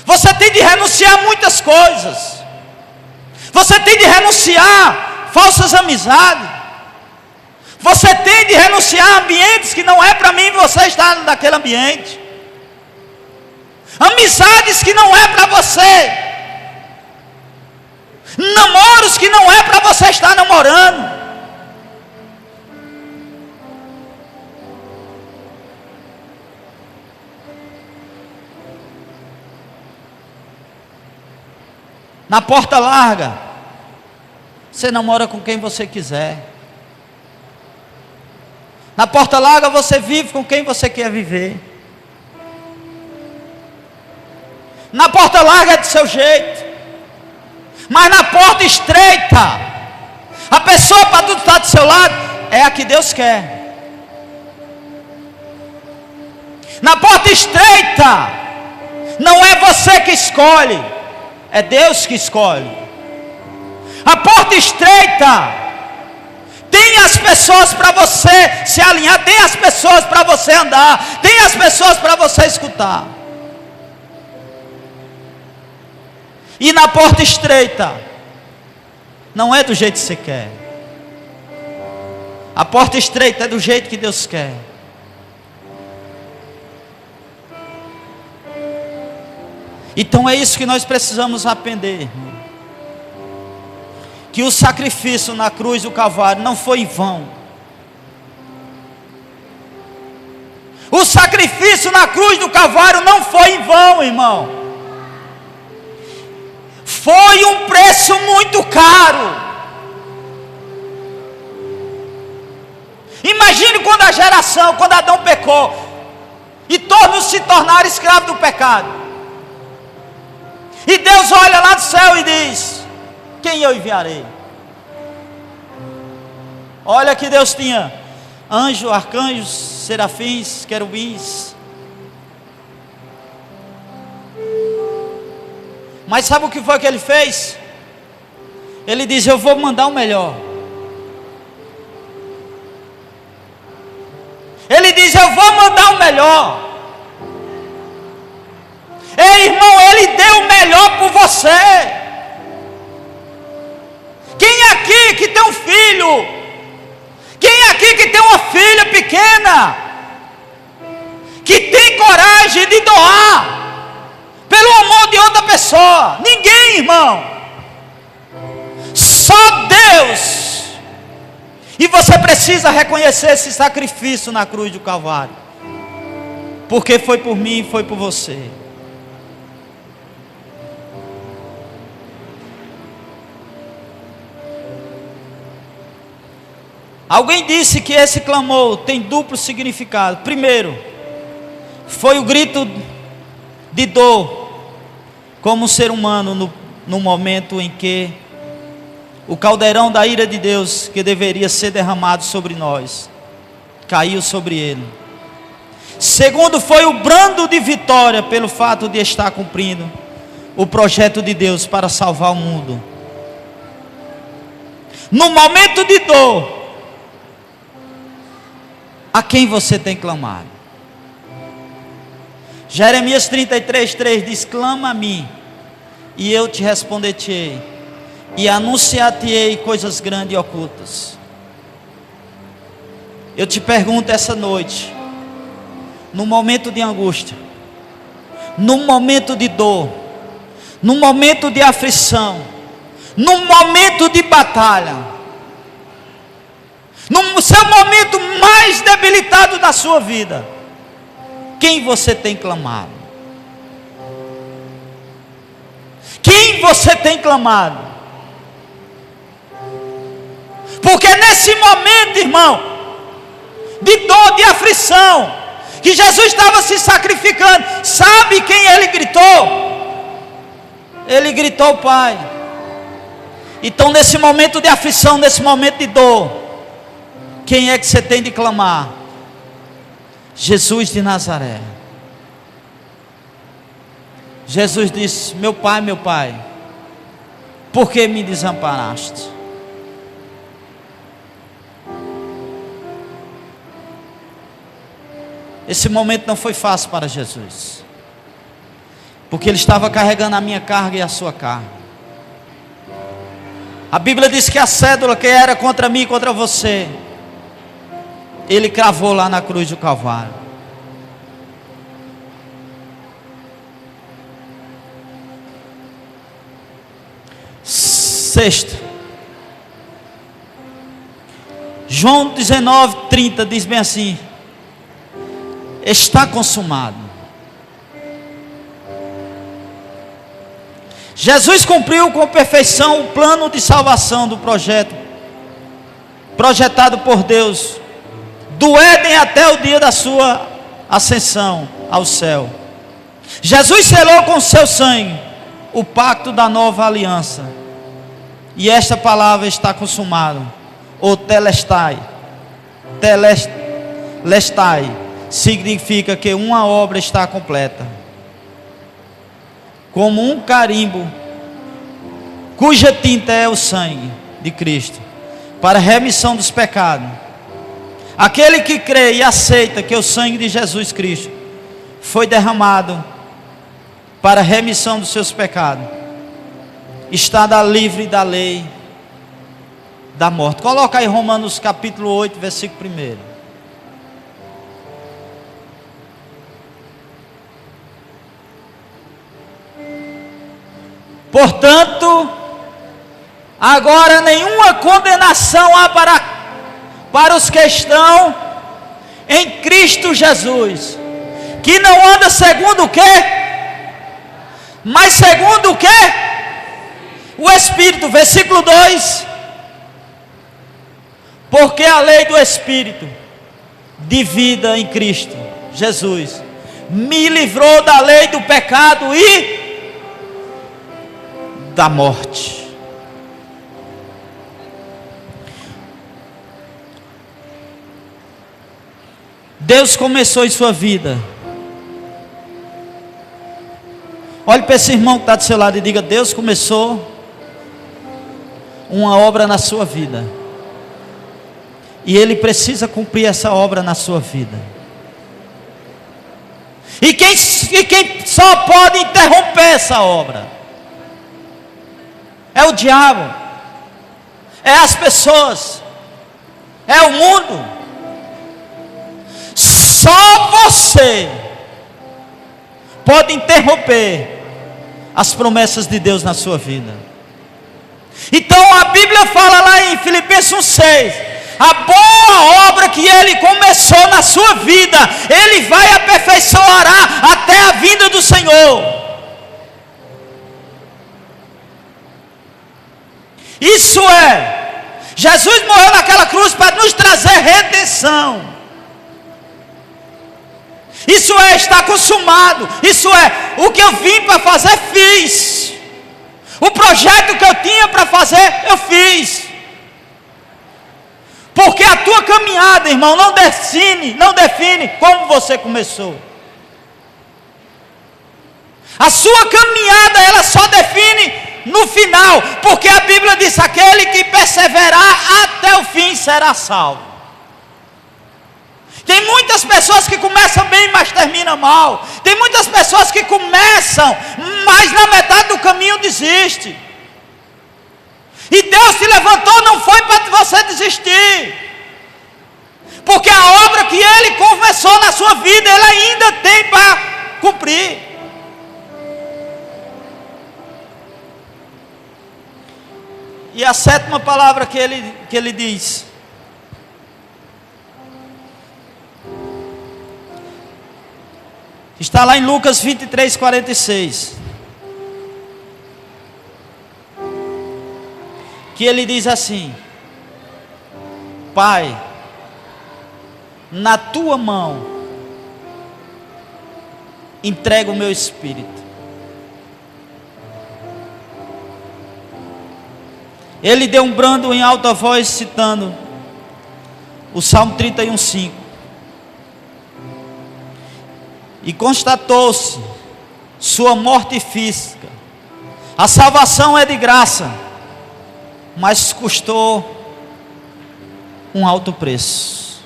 [SPEAKER 5] você tem de renunciar a muitas coisas. Você tem de renunciar falsas amizades. Você tem de renunciar a ambientes que não é para mim você estar naquele ambiente. Amizades que não é para você. Namoros que não é para você estar namorando. Na porta larga, você namora com quem você quiser. Na porta larga você vive com quem você quer viver. Na porta larga é do seu jeito. Mas na porta estreita, a pessoa para estar do seu lado é a que Deus quer. Na porta estreita, não é você que escolhe, é Deus que escolhe. A porta estreita tem as pessoas para você se alinhar, tem as pessoas para você andar, tem as pessoas para você escutar. E na porta estreita, não é do jeito que você quer. A porta estreita é do jeito que Deus quer. Então é isso que nós precisamos aprender. Que o sacrifício na cruz do Calvário não foi em vão. O sacrifício na cruz do Calvário não foi em vão, irmão. Foi um preço muito caro. Imagine quando a geração, quando Adão pecou, e todos se tornaram escravos do pecado. E Deus olha lá do céu e diz: quem eu enviarei? Olha que Deus tinha anjos, arcanjos, serafins, querubins. Mas sabe o que foi que ele fez? Ele diz: eu vou mandar o melhor. Ele diz: eu vou mandar o melhor. Ei, irmão, ele deu o melhor por você. Quem aqui que tem um filho? Quem aqui que tem uma filha pequena? Que tem coragem de doar pelo amor de outra pessoa? Ninguém, irmão. Só Deus. E você precisa reconhecer esse sacrifício na cruz do Calvário, porque foi por mim e foi por você. Alguém disse que esse clamor tem duplo significado. Primeiro, foi o grito de dor, como ser humano no momento em que o caldeirão da ira de Deus, que deveria ser derramado sobre nós, caiu sobre ele. Segundo, foi o brando de vitória pelo fato de estar cumprindo o projeto de Deus para salvar o mundo. No momento de dor, a quem você tem clamado? Jeremias 33:3 diz: clama a mim, e eu te responderei, e anunciar-te-ei coisas grandes e ocultas. Eu te pergunto essa noite, no momento de angústia, no momento de dor, no momento de aflição, no momento de batalha, no seu momento mais debilitado da sua vida, quem você tem clamado? Quem você tem clamado? Porque nesse momento, irmão, de dor, de aflição, que Jesus estava se sacrificando, sabe quem ele gritou? Ele gritou: Pai. Então nesse momento de aflição, nesse momento de dor, quem é que você tem de clamar? Jesus de Nazaré. Jesus disse: meu Pai, por que me desamparaste? Esse momento não foi fácil para Jesus, porque ele estava carregando a minha carga e a sua carga. A Bíblia diz que a cédula que era contra mim e contra você, Ele cravou lá na cruz do Calvário. Sexto, João 19:30 diz bem assim: está consumado. Jesus cumpriu com perfeição o plano de salvação do projeto projetado por Deus, do Éden até o dia da sua ascensão ao céu. Jesus selou com seu sangue o pacto da nova aliança, e esta palavra está consumada, ou telestai. Telestai significa que uma obra está completa, como um carimbo cuja tinta é o sangue de Cristo, para a remissão dos pecados. Aquele que crê e aceita que o sangue de Jesus Cristo foi derramado para a remissão dos seus pecados, está livre da lei da morte. Coloca aí Romanos capítulo 8, versículo 1. Portanto, agora nenhuma condenação há para os que estão em Cristo Jesus, que não anda segundo o quê? Mas segundo o quê? O Espírito. Versículo 2: porque a lei do Espírito de vida em Cristo Jesus me livrou da lei do pecado e da morte. Deus começou em sua vida. Olhe para esse irmão que está do seu lado e diga: Deus começou uma obra na sua vida, e Ele precisa cumprir essa obra na sua vida. E quem só pode interromper essa obra é o diabo, é as pessoas, é o mundo. Só você pode interromper as promessas de Deus na sua vida. Então a Bíblia fala lá em Filipenses 1:6: a boa obra que Ele começou na sua vida, Ele vai aperfeiçoar até a vinda do Senhor. Isso é, Jesus morreu naquela cruz para nos trazer redenção. Isso é, está consumado. Isso é, o que eu vim para fazer, fiz. O projeto que eu tinha para fazer, eu fiz. Porque a tua caminhada, irmão, não define como você começou. A sua caminhada, ela só define no final, porque a Bíblia diz: aquele que perseverar até o fim será salvo. Tem muitas pessoas que começam bem, mas terminam mal. Tem muitas pessoas que começam, mas na metade do caminho desiste. E Deus te levantou, não foi para você desistir, porque a obra que Ele começou na sua vida, Ele ainda tem para cumprir. E a sétima palavra que ele diz: está lá em Lucas 23:46. Que ele diz assim: Pai, na tua mão entrego o meu espírito. Ele deu um brando em alta voz, citando o Salmo 31:5. E constatou-se sua morte física. A salvação é de graça, mas custou um alto preço.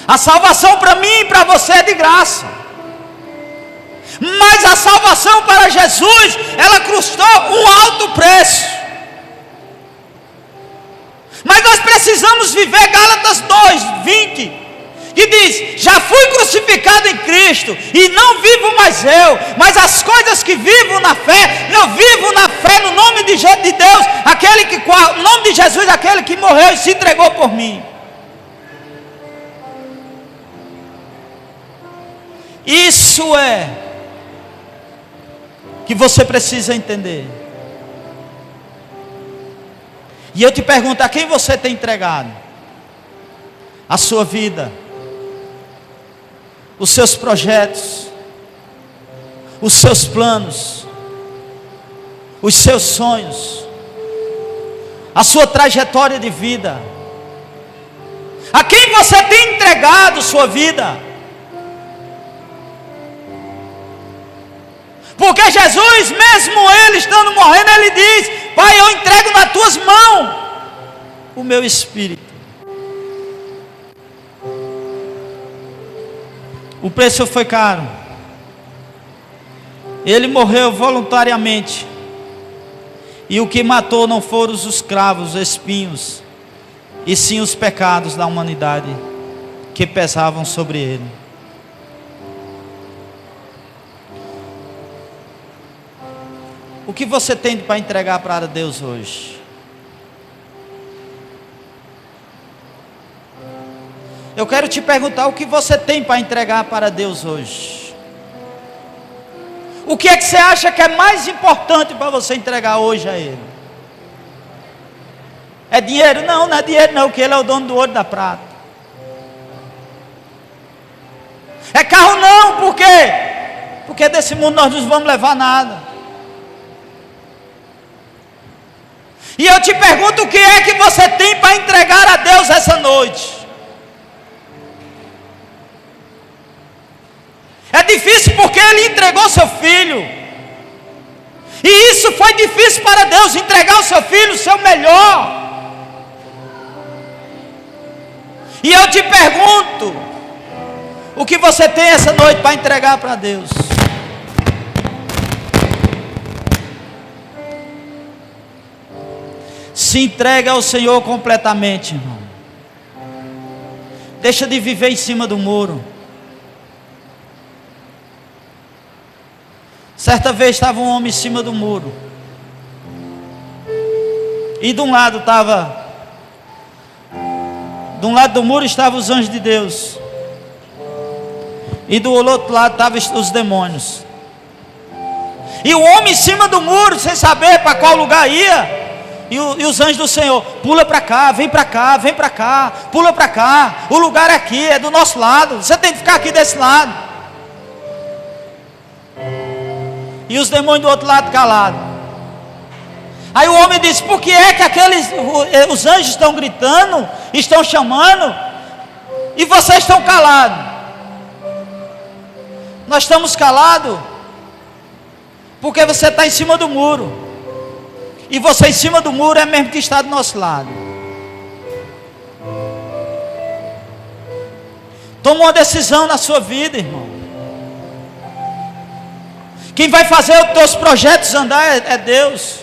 [SPEAKER 5] A salvação para mim e para você é de graça, mas a salvação para Jesus, ela custou um alto preço. Mas nós precisamos viver Gálatas 2:20, que diz: já fui crucificado em Cristo, e não vivo mais eu, mas as coisas que vivo na fé, eu vivo na fé no nome de Deus, no nome de Jesus, aquele que morreu e se entregou por mim. Isso é que você precisa entender. E eu te pergunto: a quem você tem entregado a sua vida, os seus projetos, os seus planos, os seus sonhos, a sua trajetória de vida? A quem você tem entregado sua vida? Porque Jesus, mesmo ele estando morrendo, ele diz: Pai, eu entrego nas tuas mãos o meu espírito. O preço foi caro. Ele morreu voluntariamente. E o que matou não foram os cravos, os espinhos, e sim os pecados da humanidade que pesavam sobre ele. O que você tem para entregar para Deus hoje? Eu quero te perguntar: o que você tem para entregar para Deus hoje? O que é que você acha que é mais importante para você entregar hoje a Ele? É dinheiro? Não, não é dinheiro não, que Ele é o dono do ouro e da prata. É carro? Não, por quê? Porque desse mundo nós não vamos levar nada. E eu te pergunto: o que é que você tem para entregar a Deus essa noite? É difícil porque Ele entregou seu filho. E isso foi difícil para Deus, entregar o seu filho, o seu melhor. E eu te pergunto: o que você tem essa noite para entregar para Deus? Se entrega ao Senhor completamente, irmão. Deixa de viver em cima do muro. Certa vez estava um homem em cima do muro. E de um lado do muro estavam os anjos de Deus. E do outro lado estavam os demônios. E o homem em cima do muro, sem saber para qual lugar ia. E os anjos do Senhor: pula para cá, vem para cá, vem para cá, pula para cá, o lugar é aqui, é do nosso lado, você tem que ficar aqui desse lado. E os demônios do outro lado calados. Aí o homem disse: por que é que os anjos estão gritando, estão chamando, e vocês estão calados? Nós estamos calados porque você está em cima do muro. E você em cima do muro é mesmo que está do nosso lado. Toma uma decisão na sua vida, irmão. Quem vai fazer os teus projetos andar é Deus.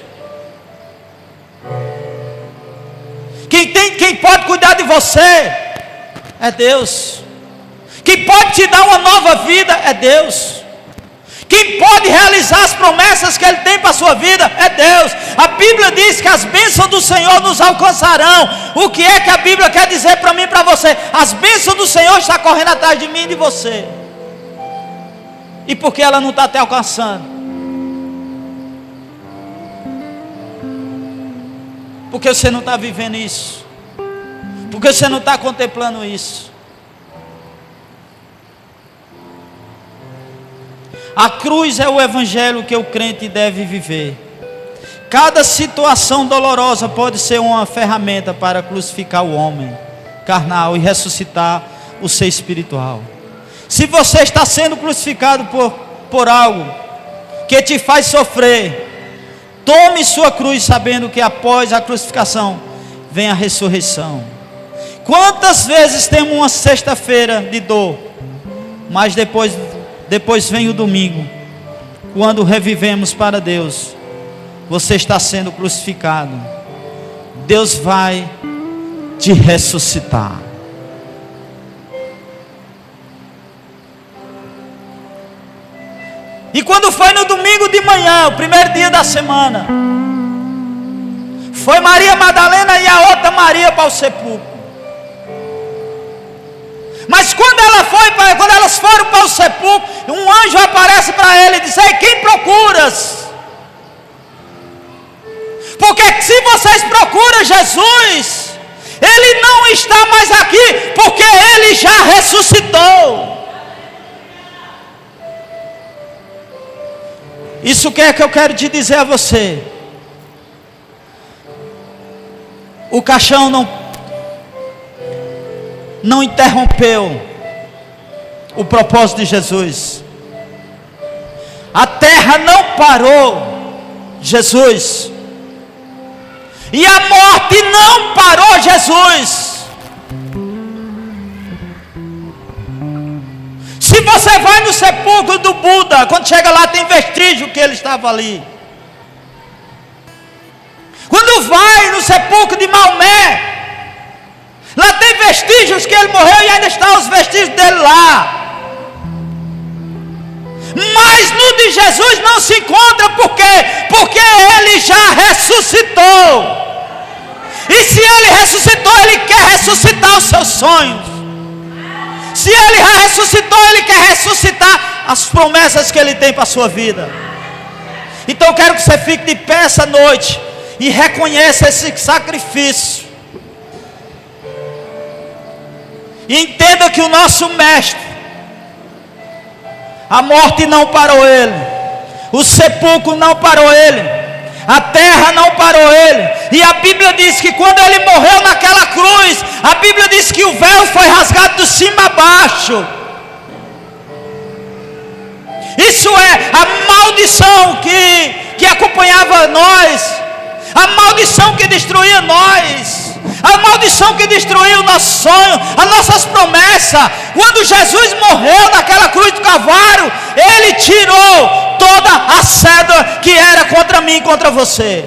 [SPEAKER 5] Quem pode cuidar de você é Deus. Quem pode te dar uma nova vida é Deus. Quem pode realizar as promessas que Ele tem para a sua vida é Deus. A Bíblia diz que as bênçãos do Senhor nos alcançarão. O que é que a Bíblia quer dizer para mim e para você? As bênçãos do Senhor estão correndo atrás de mim e de você. E por que ela não está te alcançando? Porque você não está vivendo isso. Porque você não está contemplando isso. A cruz é o evangelho que o crente deve viver. Cada situação dolorosa pode ser uma ferramenta para crucificar o homem carnal e ressuscitar o ser espiritual. Se você está sendo crucificado por algo que te faz sofrer, tome sua cruz sabendo que após a crucificação vem a ressurreição. Quantas vezes temos uma sexta-feira de dor, mas depois vem o domingo, quando revivemos para Deus. Você está sendo crucificado. Deus vai de ressuscitar. E quando foi no domingo de manhã, o primeiro dia da semana, foi Maria Madalena e a outra Maria para o sepulcro. Mas quando elas foram para o sepulcro, um anjo aparece para ele e diz: ei, quem procuras? Porque se vocês procuram Jesus, Ele não está mais aqui, porque Ele já ressuscitou. Isso que é que eu quero te dizer a você. O caixão não interrompeu o propósito de Jesus. A terra não parou Jesus. E a morte não parou Jesus. Se você vai no sepulcro do Buda, quando chega lá tem vestígio que ele estava ali. Quando vai no sepulcro de Maomé, lá tem vestígios que ele morreu e ainda estão os vestígios dele lá. Mas no de Jesus não se encontra, por quê? Porque Ele já ressuscitou. E se Ele ressuscitou, Ele quer ressuscitar os seus sonhos. Se Ele já ressuscitou, Ele quer ressuscitar as promessas que Ele tem para a sua vida. Então eu quero que você fique de pé essa noite e reconheça esse sacrifício. E entenda que o nosso mestre, a morte não parou ele, o sepulcro não parou ele, a terra não parou ele. E a Bíblia diz que quando ele morreu naquela cruz, a Bíblia diz que o véu foi rasgado de cima a baixo. Isso é a maldição que acompanhava nós, a maldição que destruía nós, a maldição que destruiu o nosso sonho, as nossas promessas. Quando Jesus morreu naquela cruz do Calvário, Ele tirou toda a cédula que era contra mim e contra você.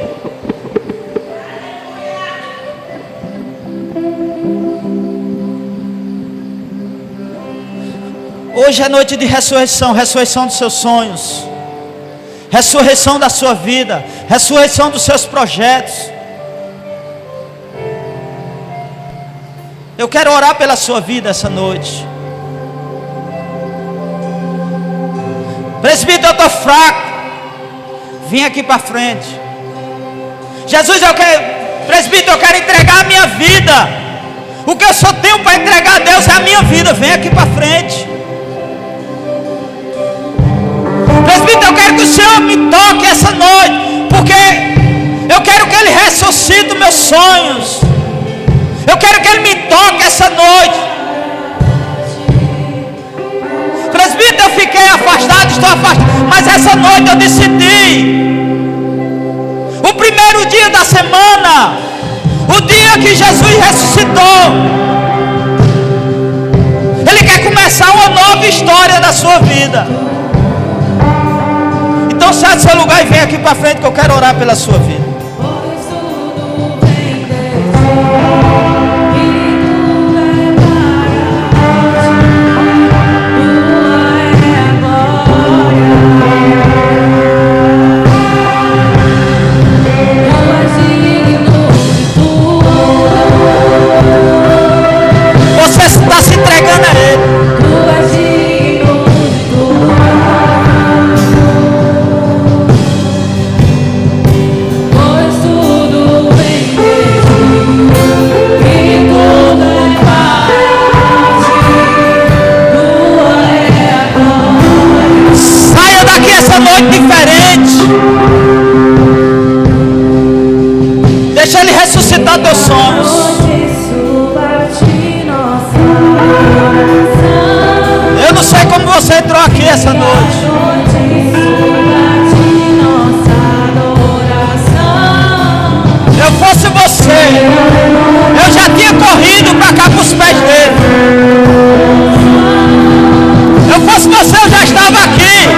[SPEAKER 5] Hoje é noite de ressurreição, ressurreição dos seus sonhos, ressurreição da sua vida, ressurreição dos seus projetos. Eu quero orar pela sua vida essa noite. Presbítero, eu estou fraco. Vim aqui para frente. Jesus, presbítero, eu quero entregar a minha vida. O que eu só tenho para entregar a Deus é a minha vida. Vem aqui para frente. Presbítero, eu quero que o Senhor me toque essa noite, porque eu quero que Ele ressuscite meus sonhos. Eu quero que Ele me toque essa noite. Presbítero, eu fiquei afastado, estou afastado, mas essa noite eu decidi. O primeiro dia da semana, o dia que Jesus ressuscitou, Ele quer começar uma nova história da sua vida. Então sai do seu lugar e vem aqui para frente que eu quero orar pela sua vida. Você está se entregando a Ele. Saia daqui essa noite diferente. Deixa Ele ressuscitar teus sonhos. Eu não sei como você entrou aqui essa noite. Se eu fosse você, eu já tinha corrido para cá para os pés dele. Se eu fosse você, eu já estava aqui.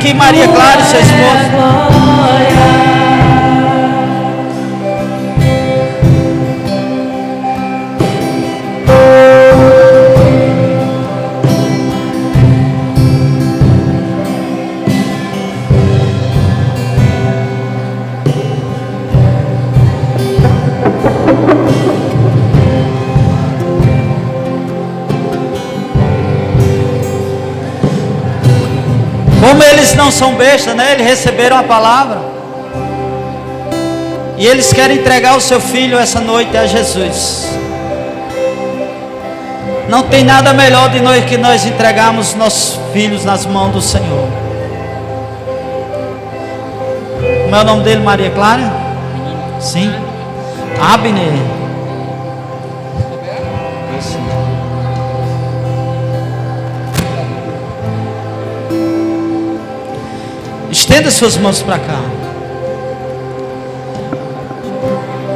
[SPEAKER 5] aqui, Maria Clara e seu esposo. Como eles não são bestas, né? Eles receberam a palavra. E eles querem entregar o seu filho essa noite a Jesus. Não tem nada melhor de nós que nós entregarmos nossos filhos nas mãos do Senhor. Como é o nome dele, Maria Clara? Sim. Abner. Estenda suas mãos para cá.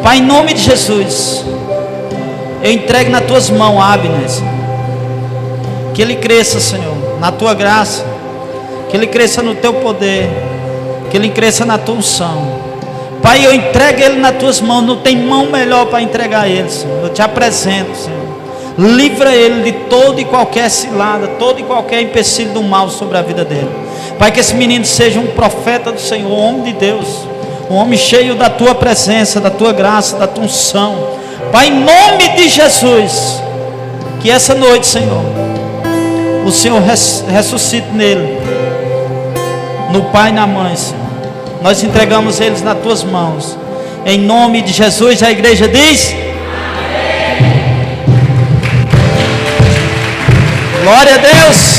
[SPEAKER 5] Pai, em nome de Jesus, eu entrego nas tuas mãos Abner, que ele cresça, Senhor, na tua graça, que ele cresça no teu poder, que ele cresça na tua unção. Pai, eu entrego ele nas tuas mãos. Não tem mão melhor para entregar ele, Senhor. Eu te apresento, Senhor. Livra ele de toda e qualquer cilada, todo e qualquer empecilho do mal sobre a vida dele. Pai, que esse menino seja um profeta do Senhor, um homem de Deus, um homem cheio da tua presença, da tua graça, da tua unção. Pai, em nome de Jesus, que essa noite, Senhor, o Senhor ressuscite nele, no pai e na mãe, Senhor. Nós entregamos eles nas tuas mãos, em nome de Jesus. A igreja diz: amém. Glória a Deus.